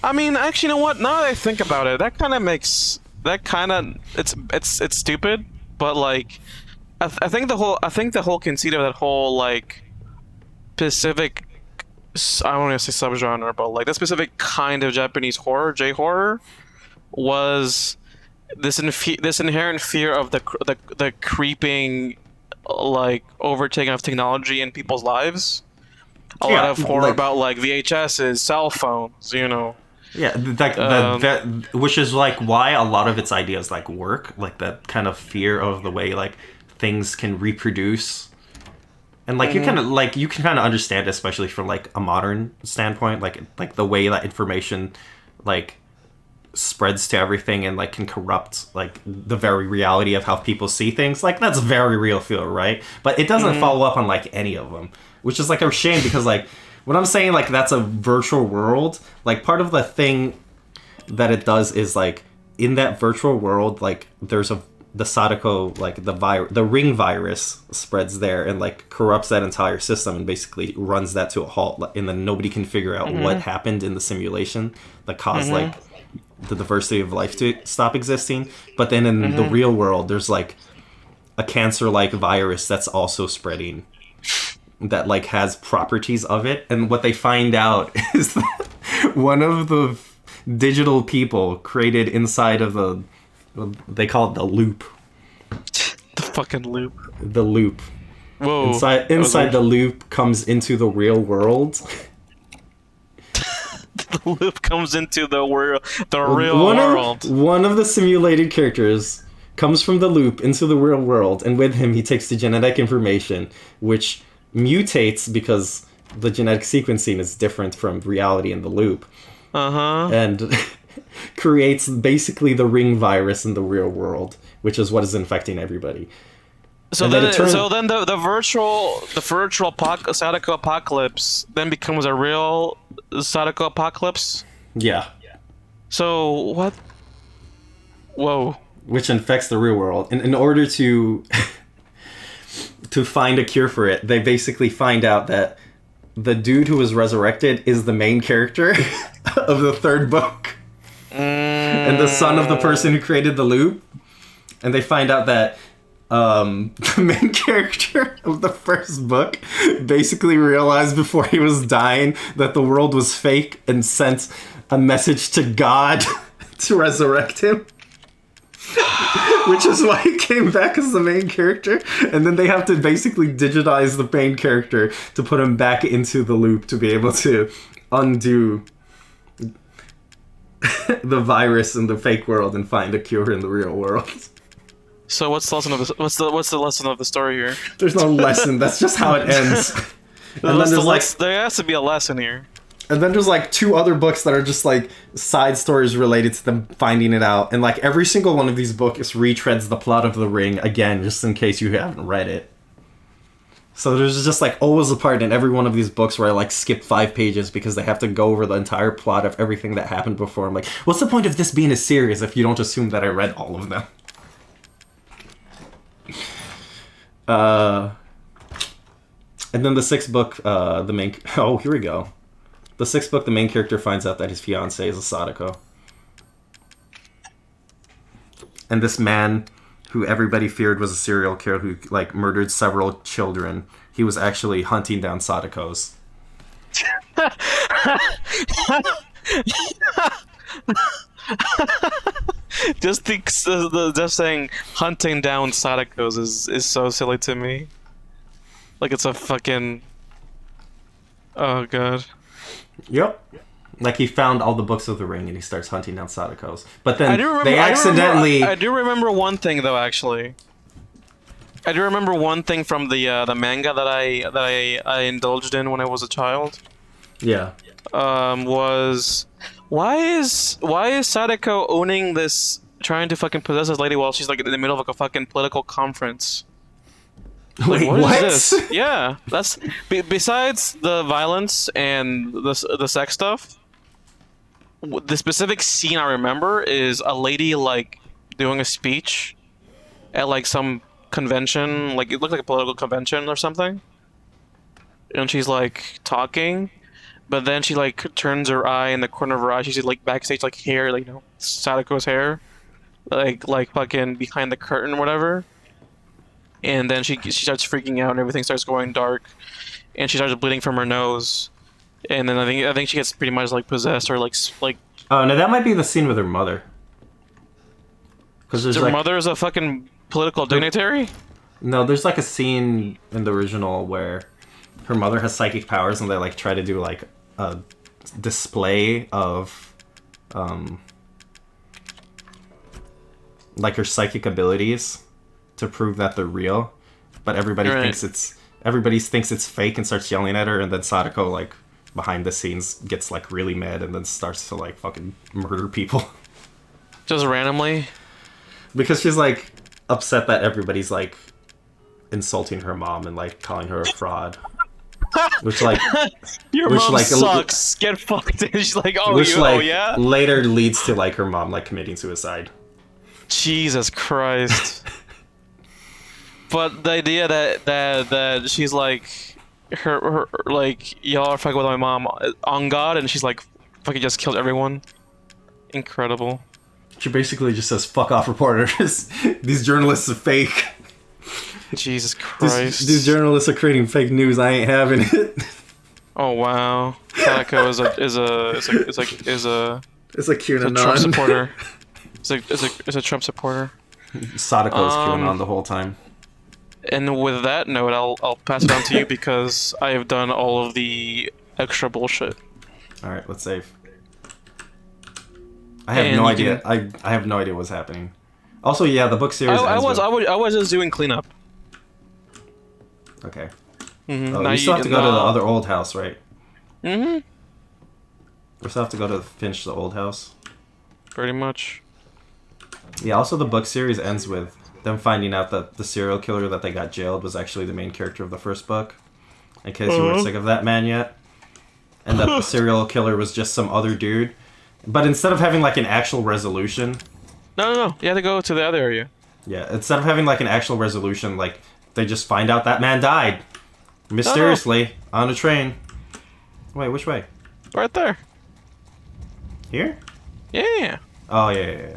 I mean, actually, you know what? Now that I think about it, that kind of makes... It's stupid, but like... I think the whole conceit of that whole like specific, I don't want to say subgenre, but like that specific kind of Japanese horror, J-horror, was this inherent fear of the creeping like overtaking of technology in people's lives. A lot of horror about like VHSs, cell phones, you know. Yeah, which is like why a lot of its ideas like work, like that kind of fear of the way like things can reproduce, and like you can kind of understand, especially from like a modern standpoint, like the way that information like spreads to everything and like can corrupt like the very reality of how people see things. Like that's very real feel, right? But it doesn't follow up on like any of them, which is like a shame because like when I'm saying like that's a virtual world, like part of the thing that it does is like in that virtual world, like there's the Sadako, like the ring virus spreads there and like corrupts that entire system and basically runs that to a halt, and then nobody can figure out what happened in the simulation that caused like the diversity of life to stop existing. But then in the real world, there's like a cancer-like virus that's also spreading that like has properties of it, and what they find out is that one of the digital people created inside of the... They call it the loop. The fucking loop. The loop. Whoa. Inside the loop comes into the real world. The loop comes into the real world. One of the simulated characters comes from the loop into the real world, and with him he takes the genetic information, which mutates because the genetic sequencing is different from reality in the loop. And creates basically the ring virus in the real world, which is what is infecting everybody. So then the virtual Sadako apocalypse then becomes a real Sadako apocalypse? Yeah. So what? Whoa. Which infects the real world. And in order to to find a cure for it, they basically find out that the dude who was resurrected is the main character of the third book. And the son of the person who created the loop. And they find out that the main character of the first book basically realized before he was dying that the world was fake and sent a message to God to resurrect him. Which is why he came back as the main character. And then they have to basically digitize the main character to put him back into the loop to be able to undo the virus in the fake world and find a cure in the real world. So what's the lesson of what's the lesson of the story here? There's no lesson. That's just how it ends. And then there's there has to be a lesson here. And then there's like 2 other books that are just like side stories related to them finding it out. And like every single one of these books retreads the plot of The Ring again, just in case you haven't read it. So there's just like always a part in every one of these books where I like skip 5 pages because they have to go over the entire plot of everything that happened before. I'm like, what's the point of this being a series if you don't assume that I read all of them? And then the 6th book, the main... Oh, here we go. The 6th book, the main character finds out that his fiancée is a Sadako. And this man, who everybody feared was a serial killer who, like, murdered several children, he was actually hunting down Sadakos. Just saying hunting down Sadakos is so silly to me. Like it's a fucking... Oh god. Yep. Like he found all the books of The Ring and he starts hunting down Sadakos. But then they accidentally... I do remember one thing though, actually. I do remember one thing from the manga that I indulged in when I was a child. Yeah. Was why is Sadako owning this, trying to fucking possess this lady while she's like in the middle of like a fucking political conference? Like, Wait, what is this? Yeah, that's besides the violence and the sex stuff. The specific scene I remember is a lady like doing a speech at like some convention, like it looked like a political convention or something, and she's like talking, but then she like turns her eye in the corner of her eye. She sees like backstage like hair, like Sadako's hair, like fucking behind the curtain or whatever. And then she starts freaking out and everything starts going dark, and she starts bleeding from her nose, and then I think she gets pretty much like possessed or like. Oh no, that might be the scene with her mother. Because her like, mother is a fucking political dignitary. No, there's like a scene in the original where her mother has psychic powers, and they like try to do like a display of, like her psychic abilities, to prove that they're real, but everybody thinks it's fake and starts yelling at her, and then Sadako like behind the scenes gets like really mad and then starts to like fucking murder people. Just randomly? Because she's like upset that everybody's like insulting her mom and like calling her a fraud. Which like your mom like, sucks. Get fucked. And she's like, oh, which, like, yeah. Later leads to like her mom like committing suicide. Jesus Christ. But the idea that she's like, her like, y'all are fucking with my mom on God, and she's like, fucking just killed everyone. Incredible. She basically just says, "Fuck off, reporters. These journalists are fake." Jesus Christ. These journalists are creating fake news. I ain't having it. Oh wow. Sadako is a QAnon Trump supporter. It's a Trump supporter. Sadako's QAnon the whole time. And with that note, I'll pass it on to you because I have done all of the extra bullshit. All right, let's save. I have no idea. I have no idea what's happening. Also, yeah, the book series. I was just doing cleanup. Okay. Mm-hmm. Oh, you still have to go to the other old house, right? Mm-hmm. We still have to go to finish the old house. Pretty much. Yeah. Also, the book series ends with them finding out that the serial killer that they got jailed was actually the main character of the first book. In case you weren't sick of that man yet. And that the serial killer was just some other dude. But instead of having like an actual resolution... No. You have to go to the other area. Yeah, instead of having like an actual resolution, like they just find out that man died. Mysteriously. On a train. Wait, which way? Right there. Here? Yeah. Oh, yeah.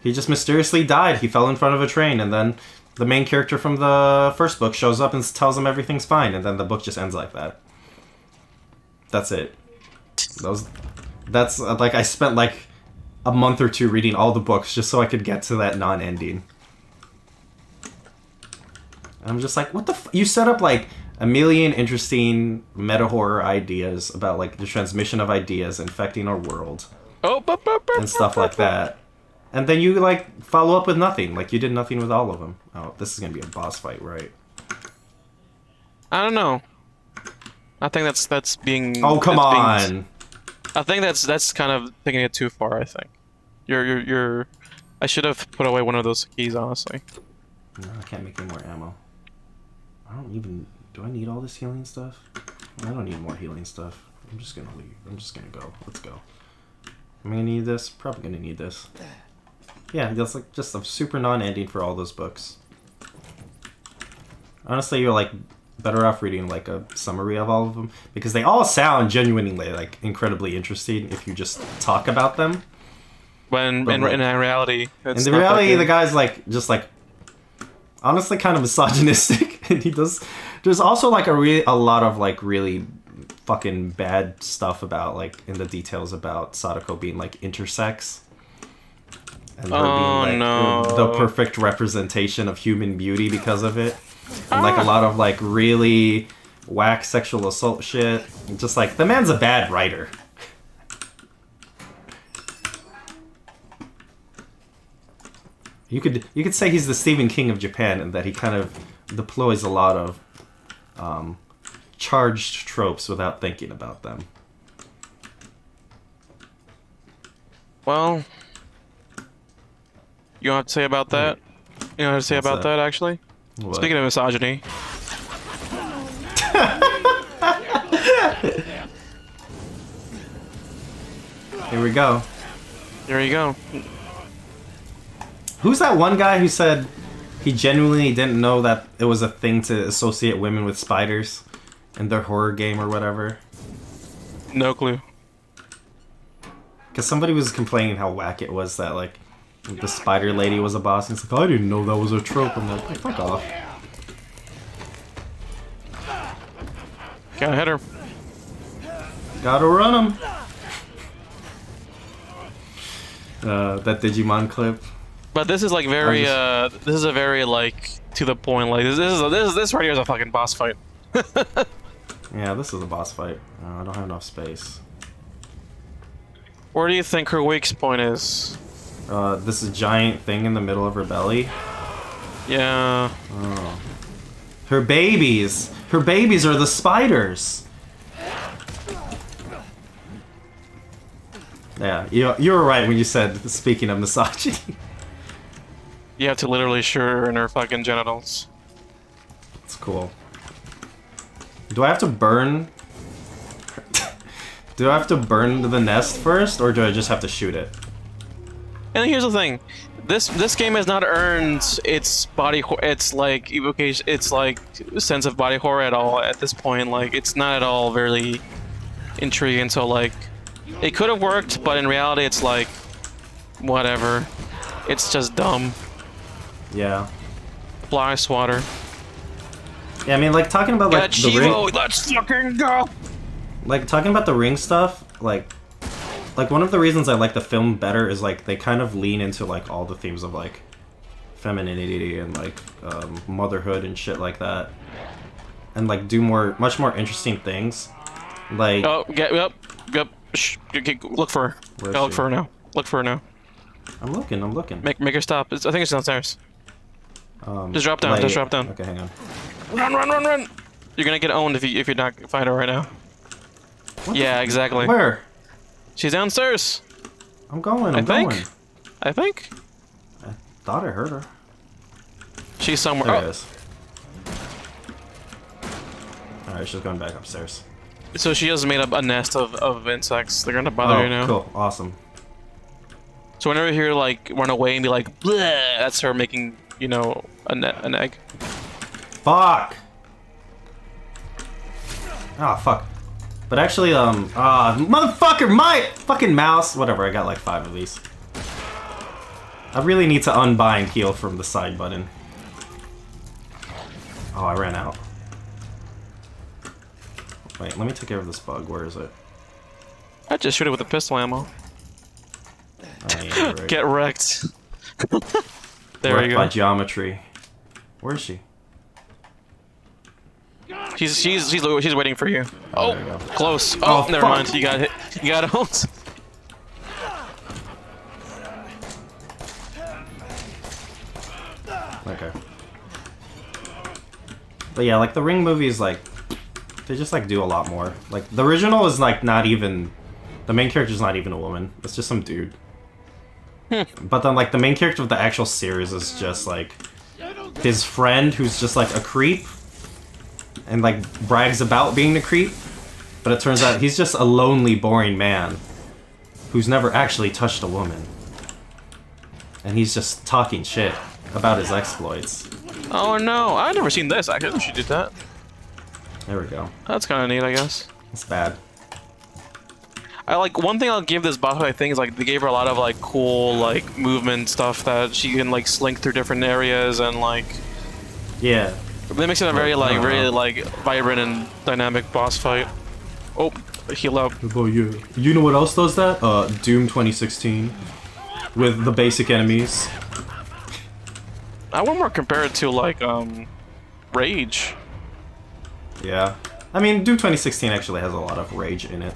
He just mysteriously died. He fell in front of a train, and then the main character from the first book shows up and tells him everything's fine, and then the book just ends like that. That's it. That's like, I spent like a month or two reading all the books just so I could get to that non-ending. I'm just like, what the you set up like a million interesting meta-horror ideas about like the transmission of ideas infecting our world. And stuff like that. And then you, like, follow up with nothing. Like, you did nothing with all of them. Oh, this is gonna be a boss fight, right? I don't know. I think that's being... Oh, come on! I think that's kind of taking it too far. I think you're. I should have put away one of those keys, honestly. No, I can't make any more ammo. I don't even. Do I need all this healing stuff? I don't need more healing stuff. I'm just gonna leave. I'm just gonna go. Let's go. Am I gonna need this? Probably gonna need this. Yeah, that's like just a super non-ending for all those books. Honestly, you're like better off reading like a summary of all of them because they all sound genuinely like incredibly interesting if you just talk about them. When in reality, it's in the reality, the guy's like just like honestly kind of misogynistic, and he does. There's also like a lot of like really fucking bad stuff about like in the details about Sadako being like intersex. And her being like the perfect representation of human beauty because of it. And like a lot of like really whack sexual assault shit. Just like the man's a bad writer. You could say he's the Stephen King of Japan and that he kind of deploys a lot of charged tropes without thinking about them. Well, you know what to say about that? You know what to say about that, actually? What? Speaking of misogyny. Here we go. There you go. Who's that one guy who said he genuinely didn't know that it was a thing to associate women with spiders in their horror game or whatever? No clue. Because somebody was complaining how whack it was that, like, the spider lady was a boss. And it's like, I didn't know that was a trope. I'm like, fuck off. Gotta hit her. Gotta run him. That Digimon clip. But this is like very, this is a very, like, to the point, like, this right here is a fucking boss fight. Yeah, this is a boss fight. I don't have enough space. Where do you think her weak point is? This is giant thing in the middle of her belly. Yeah. Oh. Her babies! Her babies are the spiders! Yeah, you were right when you said, speaking of misogyny. You have to literally shoot her in her fucking genitals. It's cool. Do I have to burn... Do I have to burn the nest first, or do I just have to shoot it? And here's the thing, this game has not earned its its like evocation, its like sense of body horror at all at this point. Like it's not at all very intriguing. So like, it could have worked, but in reality, it's like whatever. It's just dumb. Yeah. Fly swatter. Yeah, I mean, like talking about like the ring. Let's fucking go. Like talking about the ring stuff, like one of the reasons I like the film better is like they kind of lean into like all the themes of like femininity and like motherhood and shit like that, and like do much more interesting things. Like yep. Shh, look for her. Look for her now. Look for her now. I'm looking. Make her stop. I think it's downstairs. Just drop down. Like, just drop down. Okay, hang on. Run! You're gonna get owned if you're not fight her right now. Yeah, exactly. Where? She's downstairs. I'm going. I think. I thought I heard her. She's somewhere. There it is. Alright, she's going back upstairs. So she has made up a nest of insects. They're gonna bother you now. Cool. Awesome. So whenever you hear like run away and be like, bleh, that's her making, you know, an egg. Fuck! Ah, fuck. But actually, motherfucker, my fucking mouse. Whatever, I got like 5 of these. I really need to unbind heal from the side button. Oh, I ran out. Wait, let me take care of this bug. Where is it? I just shoot it with a pistol ammo. Oh, yeah, right. Get wrecked. There Wrecked you go. by geometry. Where is she? She's waiting for you. Oh, Oh, close. Oh, never fuck. mind. You got hit. You got hit. Okay. But yeah, like the Ring movies, like they just like do a lot more. Like the original is like not even The main character's not even a woman. It's just some dude. But then, like, the main character of the actual series is just, like, his friend who's just, like, a creep. And, like, brags about being the creep. But it turns out he's just a lonely, boring man who's never actually touched a woman. And he's just talking shit about his exploits. Oh no, I've never seen this. I guess we should do that. There we go. That's kind of neat, I guess. It's bad. I like one thing I'll give this boss fight thing is like they gave her a lot of like cool like movement stuff that she can like slink through different areas and like Yeah. that makes it a very like vibrant and dynamic boss fight. Oh, heal up. Oh yeah. You know what else does that? Doom 2016 with the basic enemies. I want more compared to like Rage. Yeah. I mean, Doom 2016 actually has a lot of rage in it.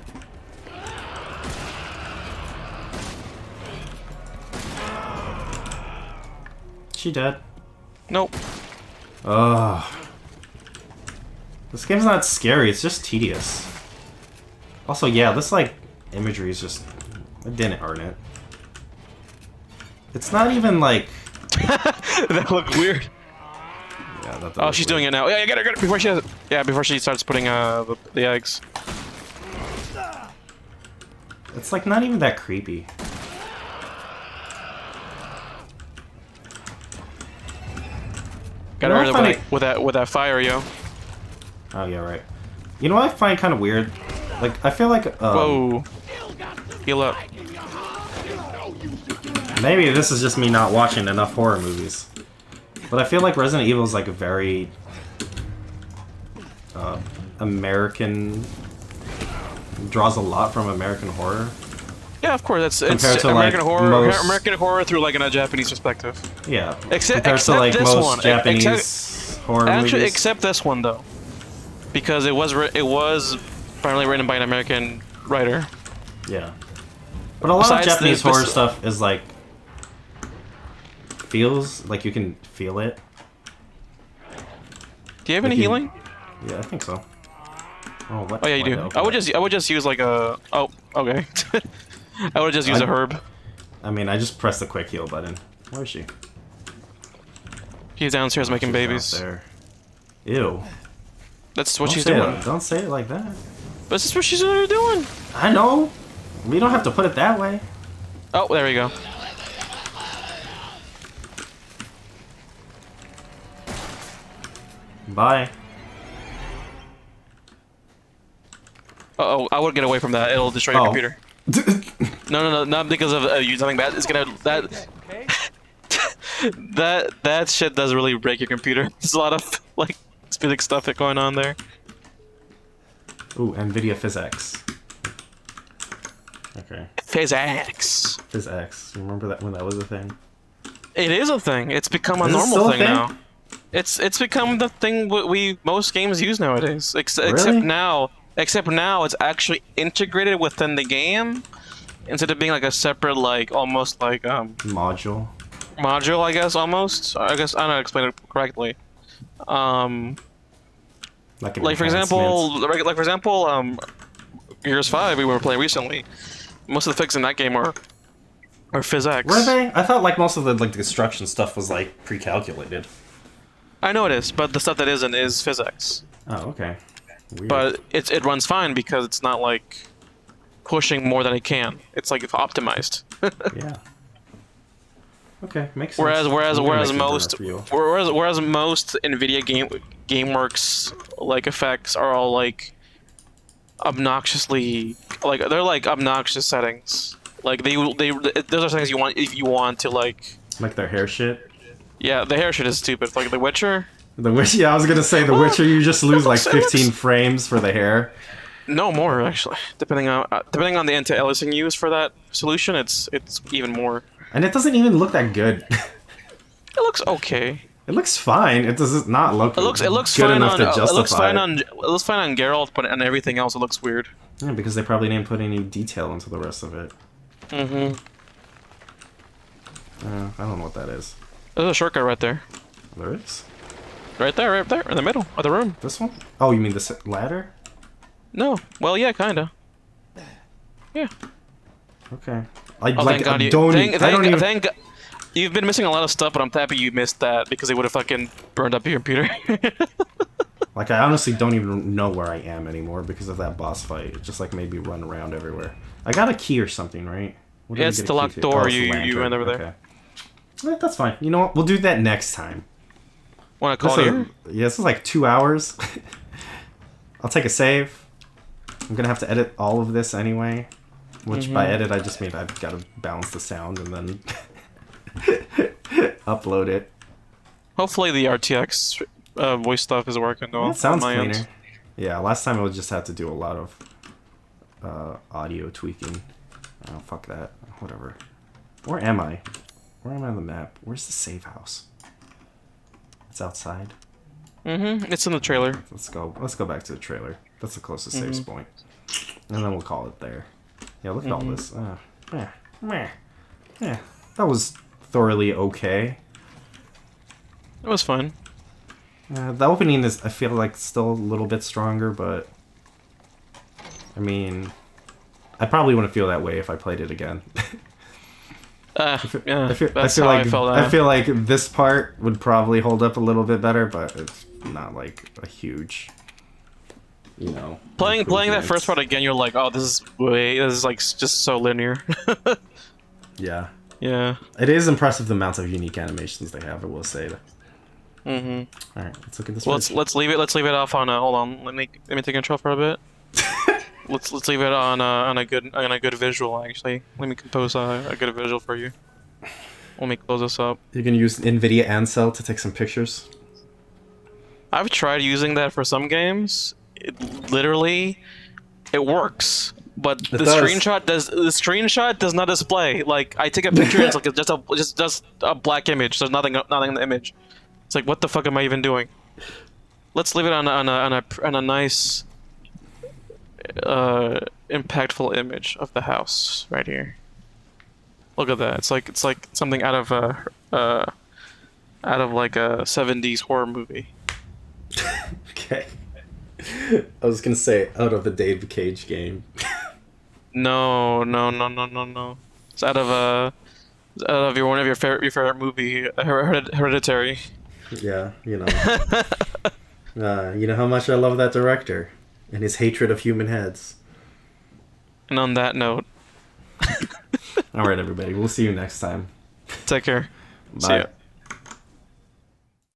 She dead? Nope. Ugh. This game's not scary, it's just tedious. Also, yeah, this, like, imagery is just... I didn't earn it. It's not even, like... That looked weird. Yeah, that Oh, she's doing it now. Yeah, get her before she has it. Yeah, before she starts putting the eggs. It's, like, not even that creepy. Got her with that fire, yo. Oh, yeah, right. You know what I find kind of weird? Like, I feel like... Whoa. Heal up. Maybe this is just me not watching enough horror movies. But I feel like Resident Evil is like a very... American... draws a lot from American horror. Yeah, of course. It's to, American like, horror. most... American horror through like in a Japanese perspective. Yeah. Except to like this most one. Japanese horror actually, movies. except this one though, because it was primarily written by an American writer. Yeah. But a lot of Japanese horror stuff is like feels like you can feel it. Do you have any healing? Yeah, I think so. Oh, what? Oh yeah, you do. I would just use like a. Oh, okay. I would just use a herb. I mean, I just pressed the quick heal button. Where is she? She's downstairs making babies. There. Ew. That's what she's doing. Don't say it like that. But this is what she's doing. I know. We don't have to put it that way. Oh, there we go. Bye. Uh-oh, I would get away from that. It'll destroy your computer. No, not because of you something bad. It's gonna that shit does really break your computer. There's a lot of like specific stuff going on there. Ooh, NVIDIA PhysX. Okay. PhysX. PhysX. Remember that when that was a thing? It is a thing. It's become a Is it normal still a thing thing? now. It's become the thing most games use nowadays. Really? Except now it's actually integrated within the game instead of being like a separate like almost like Module. I guess almost. I guess I don't know how to explain it correctly. Like for example, Gears 5 we were playing recently. Most of the fixes in that game are PhysX. Were they? I thought like most of the like destruction stuff was like pre-calculated. I know it is, but the stuff that isn't is PhysX. Oh, okay. Weird. But it runs fine because it's not like pushing more than it can. It's like optimized. Yeah. Okay, makes sense. Whereas most NVIDIA GameWorks like effects are all like obnoxiously like they're like obnoxious settings. Like those are things you want if you want to like their hair shit. Yeah, the hair shit is stupid. Like The Witcher. The Witcher. Yeah, I was gonna say The Witcher. You just lose like 15 frames for the hair. No more actually. Depending on the anti-aliasing used for that solution, it's even more. And it doesn't even look that good. It looks okay. It looks fine. It does not look. It looks good fine enough on. to justify It looks fine on. It looks fine on Geralt, but on everything else, it looks weird. Yeah, because they probably didn't put any detail into the rest of it. Mm-hmm. I don't know what that is. There's a shortcut right there. There is. Right there, in the middle of the room. This one? Oh, you mean this ladder? No. Well, yeah, kinda. Yeah. Okay. Thank God you. don't Thank God. You've been missing a lot of stuff, but I'm happy you missed that because it would have fucking burned up your computer. Like, I honestly don't even know where I am anymore because of that boss fight. It just, like, made me run around everywhere. I got a key or something, right? What did Yeah, I it's get the a key locked to? door Oh, it's the you lantern. went over there. Okay. Yeah, that's fine. You know what? We'll do that next time. Want to call it here? Yeah, this is like 2 hours. I'll take a save. I'm gonna have to edit all of this anyway. Which by edit, I just mean I've got to balance the sound and then upload it. Hopefully the RTX voice stuff is working though. It sounds on my cleaner. end. Yeah, last time I would just have to do a lot of audio tweaking. Oh, fuck that. Whatever. Where am I? Where am I on the map? Where's the save house? It's outside. It's in the trailer. Let's go. Let's go back to the trailer. That's the closest save point. And then we'll call it there. Yeah, look at all this. Yeah, that was thoroughly okay. It was fun. The opening is, I feel like, still a little bit stronger, but I mean, I probably wouldn't feel that way if I played it again. Yeah, that's I feel how like I felt. I feel like this part would probably hold up a little bit better, but it's not like a huge, you know. Playing that improvement. first part again, you're like, oh, this is like just so linear. Yeah, Yeah. it is impressive the amount of unique animations they have. I will say. All right, let's look at this. Well, let's leave it off on a. Hold on, let me take control for a bit. let's leave it on a good visual actually. Let me compose a good visual for you. Let me close this up. You can use NVIDIA Ansel to take some pictures. I've tried using that for some games. It works, but the screenshot does not display. Like I take a picture, and it's like just a black image. There's nothing in the image. It's like, what the fuck am I even doing? Let's leave it on a nice, impactful image of the house right here. Look at that. It's like something out of like a 70s horror movie. Okay. I was gonna say out of a David Cage game. No. It's out of one of your favorite movie, Hereditary. Yeah, you know. You know how much I love that director and his hatred of human heads. And on that note, All right, everybody. We'll see you next time. take care. Bye. See ya.